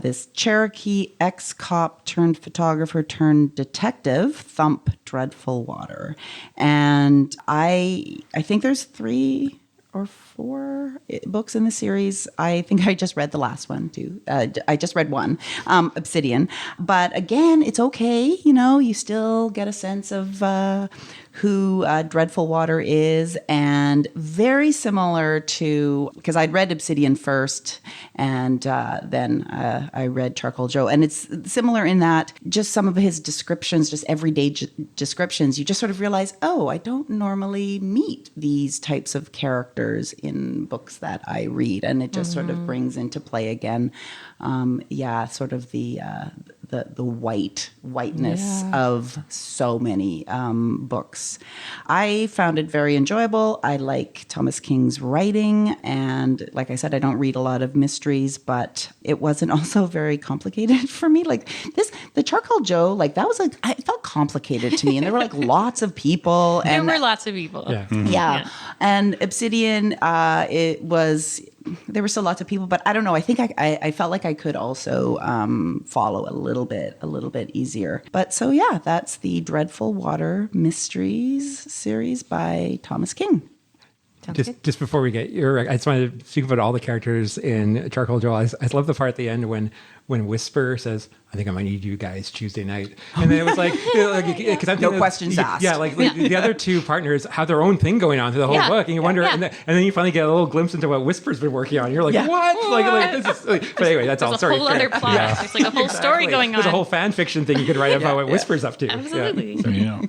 this Cherokee ex-cop turned photographer turned detective, Thump Dreadful Water. And I think there's 3 or 4 books in the series. I think I just read the last one too. I just read one, Obsidian. But again, it's okay. You still get a sense of who Dreadful Water is, and very similar to, because I'd read Obsidian first, and then I read Charcoal Joe, and it's similar in that just some of his descriptions, just everyday descriptions, you just sort of realize, oh, I don't normally meet these types of characters in books that I read, and it just sort of brings into play again, sort of the whiteness of so many books. I found it very enjoyable. I like Thomas King's writing, and like I said, I don't read a lot of mysteries, but it wasn't also very complicated for me. The Charcoal Joe, it felt complicated to me, and there were lots of people. And there were lots of people. Yeah. Yeah. And Obsidian, there were still lots of people, but I don't know. I think I felt like I could also follow a little bit easier. But so yeah, that's the Dreadful Water Mysteries series by Thomas King. Just before we get I just wanted to speak about all the characters in Charcoal Joe. I love the part at the end when Whisper says, "I think I might need you guys Tuesday night," and then it was because I'm no questions asked. Yeah, the other 2 partners have their own thing going on through the whole book, and you wonder, and then you finally get a little glimpse into what Whisper's been working on. You're like, what? This is. But anyway, that's all. There's a whole other plot. Yeah. There's a whole story going on. There's a whole fan fiction thing you could write about what Whisper's up to. Absolutely. Yeah.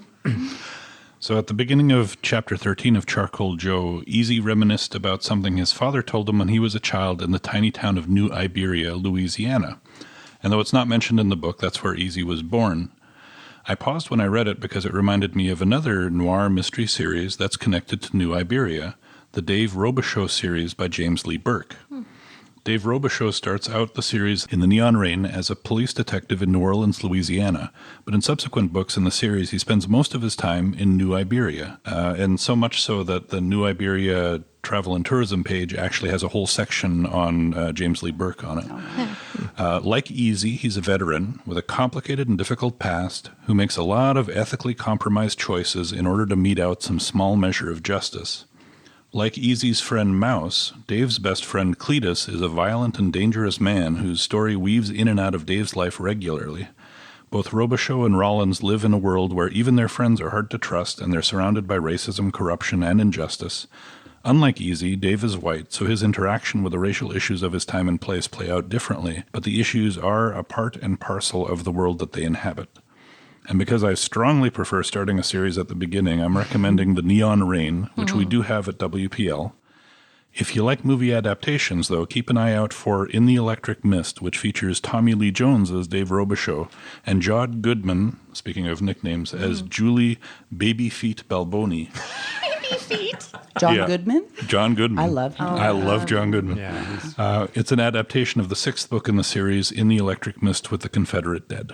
So at the beginning of chapter 13 of Charcoal Joe, Easy reminisced about something his father told him when he was a child in the tiny town of New Iberia, Louisiana. And though it's not mentioned in the book, that's where Easy was born. I paused when I read it because it reminded me of another noir mystery series that's connected to New Iberia, the Dave Robichaux series by James Lee Burke. Dave Robichaux starts out the series in the Neon Rain as a police detective in New Orleans, Louisiana, but in subsequent books in the series, he spends most of his time in New Iberia, and so much so that the New Iberia travel and tourism page actually has a whole section on James Lee Burke on it. Like Easy, he's a veteran with a complicated and difficult past who makes a lot of ethically compromised choices in order to mete out some small measure of justice. Like Easy's friend Mouse, Dave's best friend Cletus is a violent and dangerous man whose story weaves in and out of Dave's life regularly. Both Robichaux and Rollins live in a world where even their friends are hard to trust and they're surrounded by racism, corruption, and injustice. Unlike Easy, Dave is white, so his interaction with the racial issues of his time and place play out differently, but the issues are a part and parcel of the world that they inhabit. And because I strongly prefer starting a series at the beginning, I'm recommending The Neon Rain, which we do have at WPL. If you like movie adaptations, though, keep an eye out for In the Electric Mist, which features Tommy Lee Jones as Dave Robichaux and Jod Goodman, speaking of nicknames, as Julie Baby Feet Balboni. Baby feet. John Yeah. Goodman. John Goodman. I love him. I love John Goodman. Yeah. It's an adaptation of the 6th book in the series, In the Electric Mist with the Confederate Dead.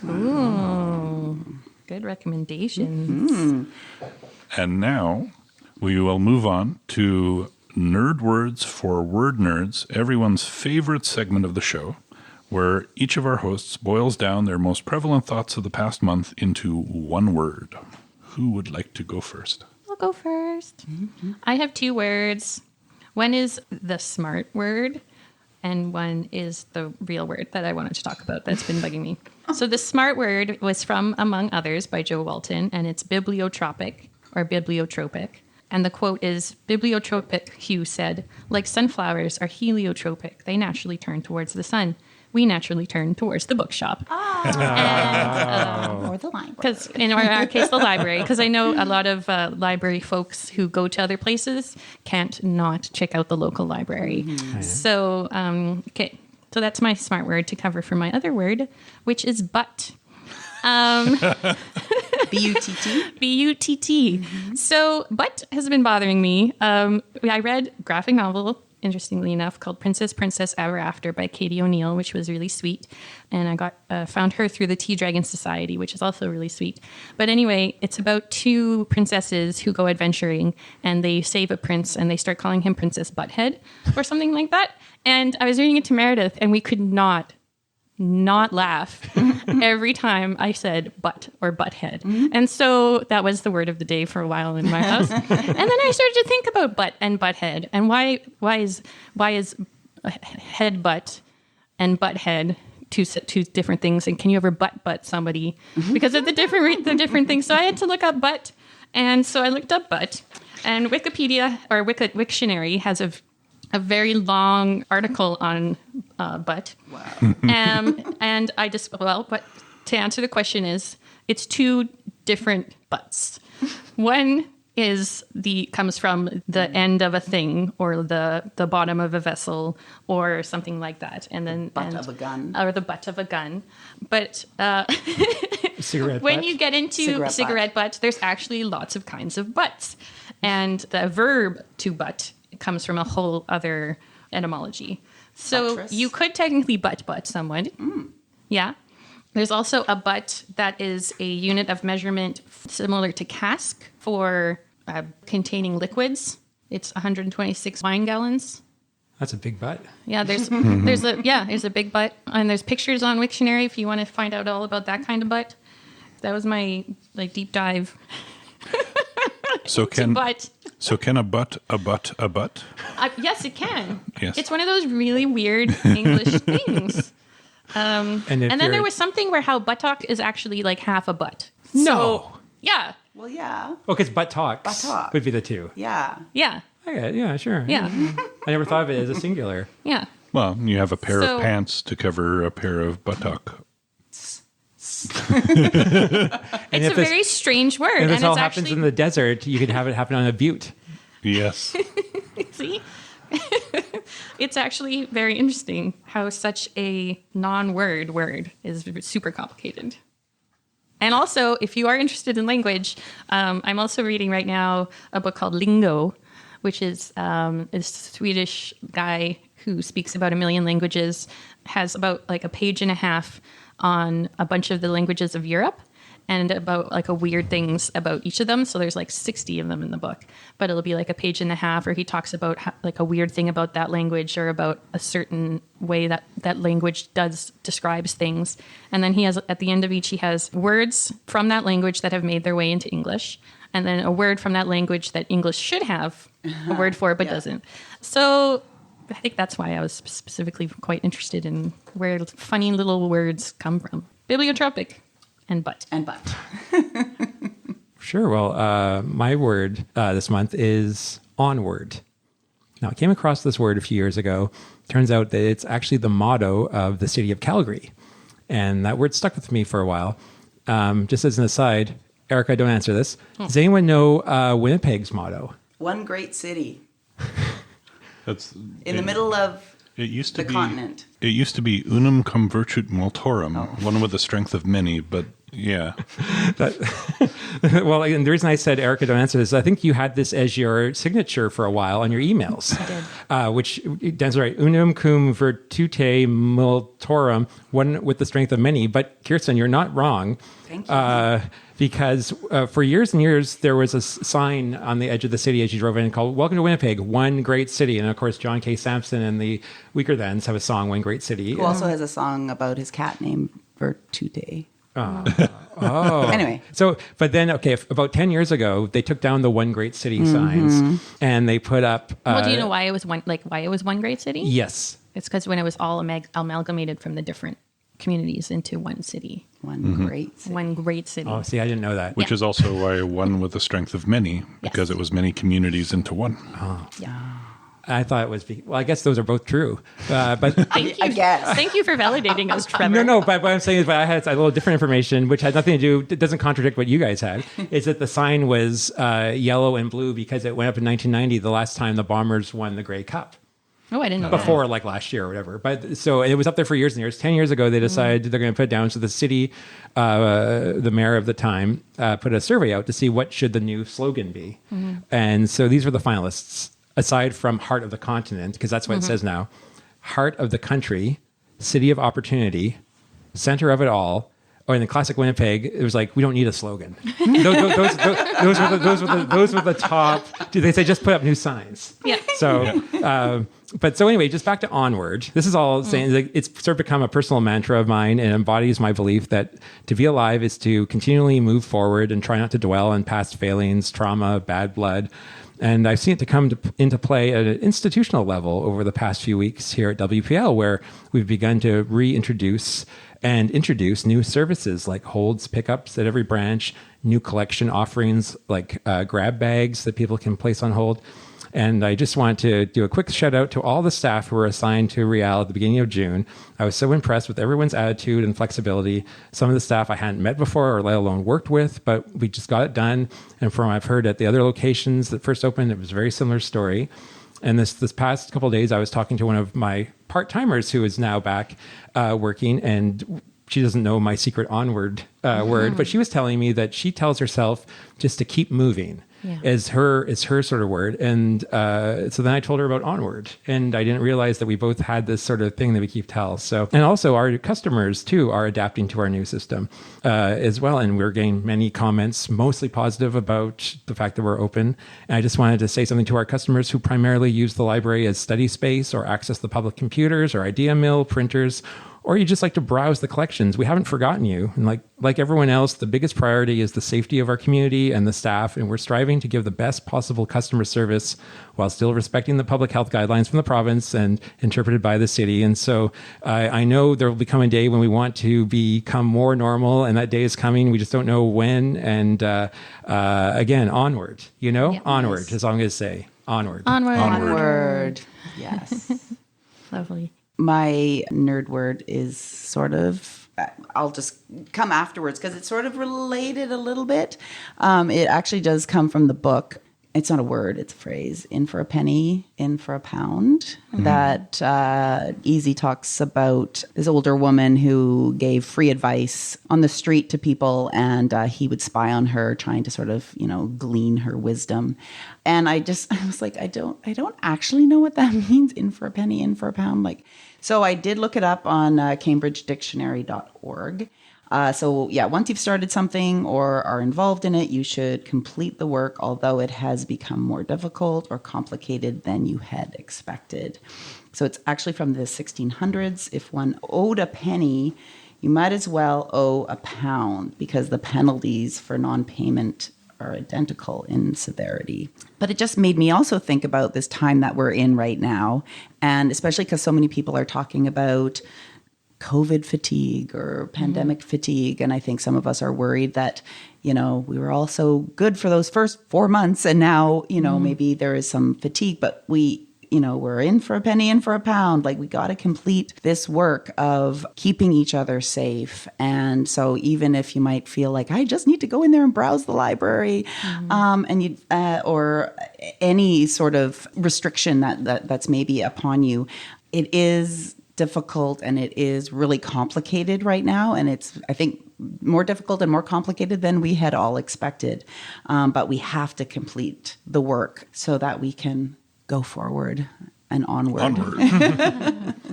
Ooh, good recommendations. And now we will move on to Nerd Words for Word Nerds, everyone's favorite segment of the show, where each of our hosts boils down their most prevalent thoughts of the past month into one word. Who would like to go first? I'll go first. I have 2 words. One is the smart word, and one is the real word that I wanted to talk about that's been bugging me. So the smart word was from Among Others by Joe Walton, and it's bibliotropic or bibliotropic. And the quote is, bibliotropic, Hugh said, like sunflowers are heliotropic. They naturally turn towards the sun. We naturally turn towards the bookshop. Or the library. Because in our case, the library, because I know a lot of library folks who go to other places can't not check out the local library. So, okay. So that's my smart word to cover for my other word, which is but. B-U-T-T? B-U-T-T. So, but has been bothering me. I read a graphic novel, interestingly enough, called Princess Ever After by Katie O'Neill, which was really sweet. And I found her through the Tea Dragon Society, which is also really sweet. But anyway, it's about 2 princesses who go adventuring, and they save a prince, and they start calling him Princess Butthead or something like that. And I was reading it to Meredith, and we could not laugh every time I said butt or butthead. And so that was the word of the day for a while in my house. And then I started to think about butt and butthead and why is head butt and butthead two different things, and can you ever butt somebody because of the different things. So I had to look up butt, and so I looked up butt, and Wikipedia or Wiktionary has a very long article on butt. Wow. And I just, but to answer the question is, it's 2 different butts. One comes from the end of a thing or the bottom of a vessel or something like that. And then Of a gun. Or the butt of a gun. But Cigarette when butt. you get into cigarette butt, there's actually lots of kinds of butts. And the verb to butt comes from a whole other etymology. So Buttress. you could technically butt someone. Yeah. There's also a butt that is a unit of measurement similar to cask for containing liquids. It's 126 wine gallons. That's a big butt. Yeah, there's a big butt, and there's pictures on Wiktionary if you want to find out all about that kind of butt. That was my deep dive. So can butt. So can a butt a butt a butt? Yes, it can. Yes. It's one of those really weird English things. And then there was something where how buttock is actually like half a butt. No. So, yeah. Well, yeah. Well, because butt talks Buttock. would be the 2. Yeah. Yeah. Okay, yeah, sure. Yeah. I never thought of it as a singular. Yeah. Well, you have a pair So- of pants to cover a pair of buttock. It's a very strange word. If this and all it's happens actually, in the desert, you could have it happen on a butte. Yes. see? It's actually very interesting how such a non-word word is super complicated. And also, if you are interested in language, I'm also reading right now a book called Lingo, which is a Swedish guy who speaks about 1 million languages, has about like a page and a half on a bunch of the languages of Europe and about like a weird things about each of them. So there's like 60 of them in the book, but it'll be like a page and a half where he talks about like a weird thing about that language or about a certain way that that language describes things. And then he has, at the end of each, he has words from that language that have made their way into English. And then a word from that language that English should have a word for, but doesn't. So I think that's why I was specifically quite interested in where funny little words come from. Bibliotropic and butt. And butt. Sure. Well, my word this month is onward. Now, I came across this word a few years ago. Turns out that it's actually the motto of the city of Calgary. And that word stuck with me for a while. Just as an aside, Erica, don't answer this. Does anyone know Winnipeg's motto? One great city. That's In the middle of It used to the be continent. It used to be unum cum virtute multorum, one with the strength of many, but Yeah. Well, and the reason I said Erica don't answer this is I think you had this as your signature for a while on your emails. I did. Which, that's right, unum cum virtute multorum, one with the strength of many. But Kirsten, you're not wrong. Thank you. Because for years and years, there was a sign on the edge of the city as you drove in called "Welcome to Winnipeg, one great city." And of course, John K. Sampson and the Weaker Thans have a song, "One Great City." Who also has a song about his cat named Virtute. Oh. Anyway. So, but then, okay, about 10 years ago, they took down the one great city signs and they put up. Well, do you know why it was one great city? Yes. It's because when it was all amalgamated from the different communities into one city. One great city. One great city. Oh, see, I didn't know that. Which is also why one with the strength of many, because it was many communities into one. Yeah. I thought it was, well, I guess those are both true. But Thank you. I guess. Thank you for validating us, Trevor. no, but what I'm saying is, but I had a little different information, which had nothing to do, it doesn't contradict what you guys had, is that the sign was yellow and blue because it went up in 1990, the last time the Bombers won the Grey Cup. Oh, I didn't know Before, that. like last year or whatever. But so it was up there for years and years. 10 years ago, they decided they're going to put it down. So the city, the mayor of the time, put a survey out to see what should the new slogan be. And so these were the finalists, aside from Heart of the Continent, because that's what it says now. Heart of the Country, City of Opportunity, Center of it All. Or in the classic Winnipeg, it was like, we don't need a slogan. Those were the top. They say just put up new signs. Yeah. So, but so anyway, just back to Onward. This is all saying like, it's sort of become a personal mantra of mine and embodies my belief that to be alive is to continually move forward and try not to dwell on past failings, trauma, bad blood. And I've seen it to come into play at an institutional level over the past few weeks here at WPL, where we've begun to reintroduce and introduce new services like holds, pickups at every branch, new collection offerings like grab bags that people can place on hold. And I just want to do a quick shout out to all the staff who were assigned to Real at the beginning of June. I was so impressed with everyone's attitude and flexibility. Some of the staff I hadn't met before or let alone worked with, but we just got it done. And from what I've heard at the other locations that first opened, it was a very similar story. And this past couple of days, I was talking to one of my part-timers who is now back working, and she doesn't know my secret Onward word, but she was telling me that she tells herself just to keep moving. Yeah. is her sort of word. And so then I told her about Onward, and I didn't realize that we both had this sort of thing that we keep tell. So, and also our customers too are adapting to our new system as well. And we're getting many comments, mostly positive about the fact that we're open. And I just wanted to say something to our customers who primarily use the library as study space or access the public computers or idea mill, printers, or you just like to browse the collections. We haven't forgotten you. And like everyone else, the biggest priority is the safety of our community and the staff, and we're striving to give the best possible customer service while still respecting the public health guidelines from the province and interpreted by the city. And so I know there will become a day when we want to become more normal, and that day is coming. We just don't know when. And again, onward, Yep, onward, nice. as long as say onward. Onward. Yes. Lovely. My nerd word is sort of, I'll just come afterwards because it's sort of related a little bit. It actually does come from the book. It's not a word, it's a phrase. In for a penny, in for a pound. That Easy talks about this older woman who gave free advice on the street to people, and he would spy on her, trying to sort of, glean her wisdom. And I was like, I don't actually know what that means. In for a penny, in for a pound. So I did look it up on cambridgedictionary.org. So yeah, once you've started something or are involved in it, you should complete the work, although it has become more difficult or complicated than you had expected. So it's actually from the 1600s. If one owed a penny, you might as well owe a pound, because the penalties for non-payment are identical in severity. But it just made me also think about this time that we're in right now, and especially because so many people are talking about COVID fatigue or pandemic fatigue. And I think some of us are worried that, we were all so good for those first 4 months, and now, maybe there is some fatigue, but we're in for a penny, in for a pound. We got to complete this work of keeping each other safe. And so even if you might feel like, I just need to go in there and browse the library, and you or any sort of restriction that's maybe upon you, it is difficult and it is really complicated right now. And I think more difficult and more complicated than we had all expected. But we have to complete the work so that we can go forward and onward.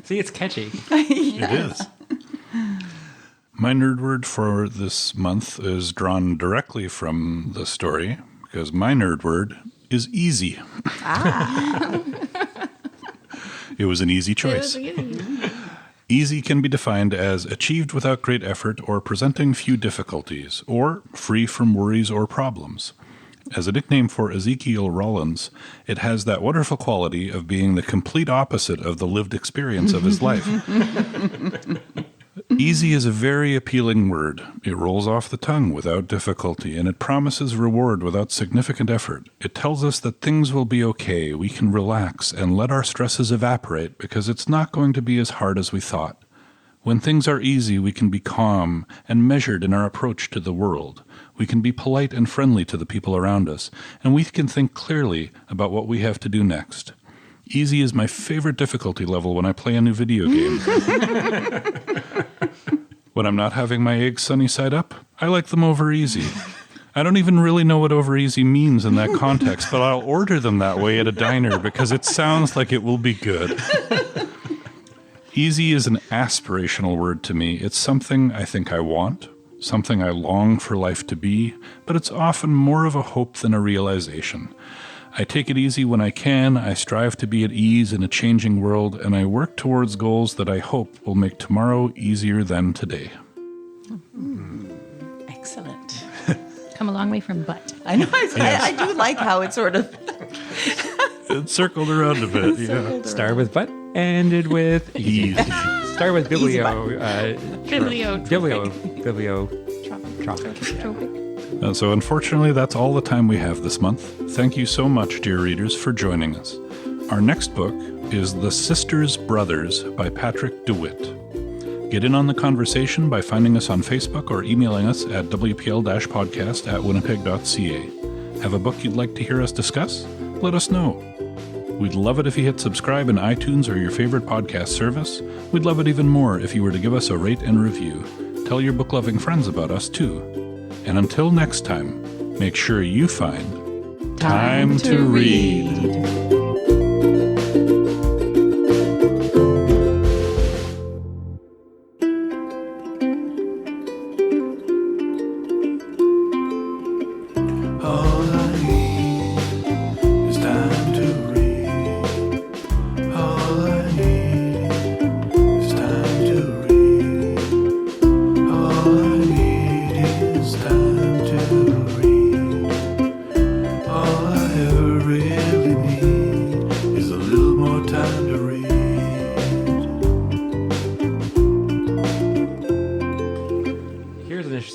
See, it's catchy. It is. My nerd word for this month is drawn directly from the story because my nerd word is easy. It was an easy choice. Easy can be defined as achieved without great effort or presenting few difficulties, or free from worries or problems. As a nickname for Ezekiel Rollins, it has that wonderful quality of being the complete opposite of the lived experience of his life. Easy is a very appealing word. It rolls off the tongue without difficulty, and it promises reward without significant effort. It tells us that things will be okay, we can relax and let our stresses evaporate because it's not going to be as hard as we thought. When things are easy, we can be calm and measured in our approach to the world. We can be polite and friendly to the people around us, and we can think clearly about what we have to do next. Easy is my favorite difficulty level when I play a new video game. When I'm not having my eggs sunny side up, I like them over easy. I don't even really know what over easy means in that context, but I'll order them that way at a diner because it sounds like it will be good. Easy is an aspirational word to me. It's something I think I want, something I long for life to be, but it's often more of a hope than a realization. I take it easy when I can, I strive to be at ease in a changing world, and I work towards goals that I hope will make tomorrow easier than today. Excellent. Come a long way from but. I know. I do like how it sort of... It circled around a bit, yeah. Started with but, ended with Easy. Started with biblio. Tropic. So unfortunately, that's all the time we have this month. Thank you so much, dear readers, for joining us. Our next book is The Sisters Brothers by Patrick DeWitt. Get in on the conversation by finding us on Facebook or emailing us at wpl-podcast@winnipeg.ca. Have a book you'd like to hear us discuss? Let us know. We'd love it if you hit subscribe in iTunes or your favorite podcast service. We'd love it even more if you were to give us a rate and review. Tell your book-loving friends about us, too. And until next time, make sure you find time to read.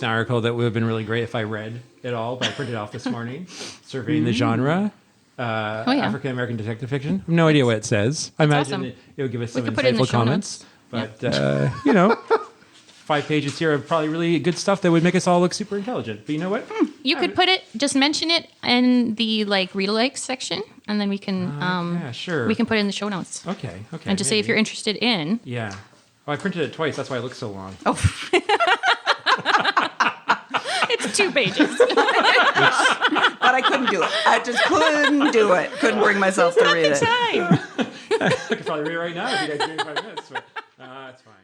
Article that would have been really great if I read it all, but I printed it off this morning. Surveying the genre, African American detective fiction. I have no idea what it says. I imagine awesome. it would give us some put it in the insightful show comments. notes. But 5 pages here of probably really good stuff that would make us all look super intelligent. But you know what? You could put it, just mention it in the read alikes section, and then we can sure. we can put it in the show notes. Okay. And just say if you're interested in. Yeah. Oh, I printed it twice. That's why it looks so long. Oh. It's 2 pages. But I couldn't do it. I just couldn't do it. Couldn't bring myself to read it. Time. I could probably read it right now if you guys give me 5 minutes. But, that's fine.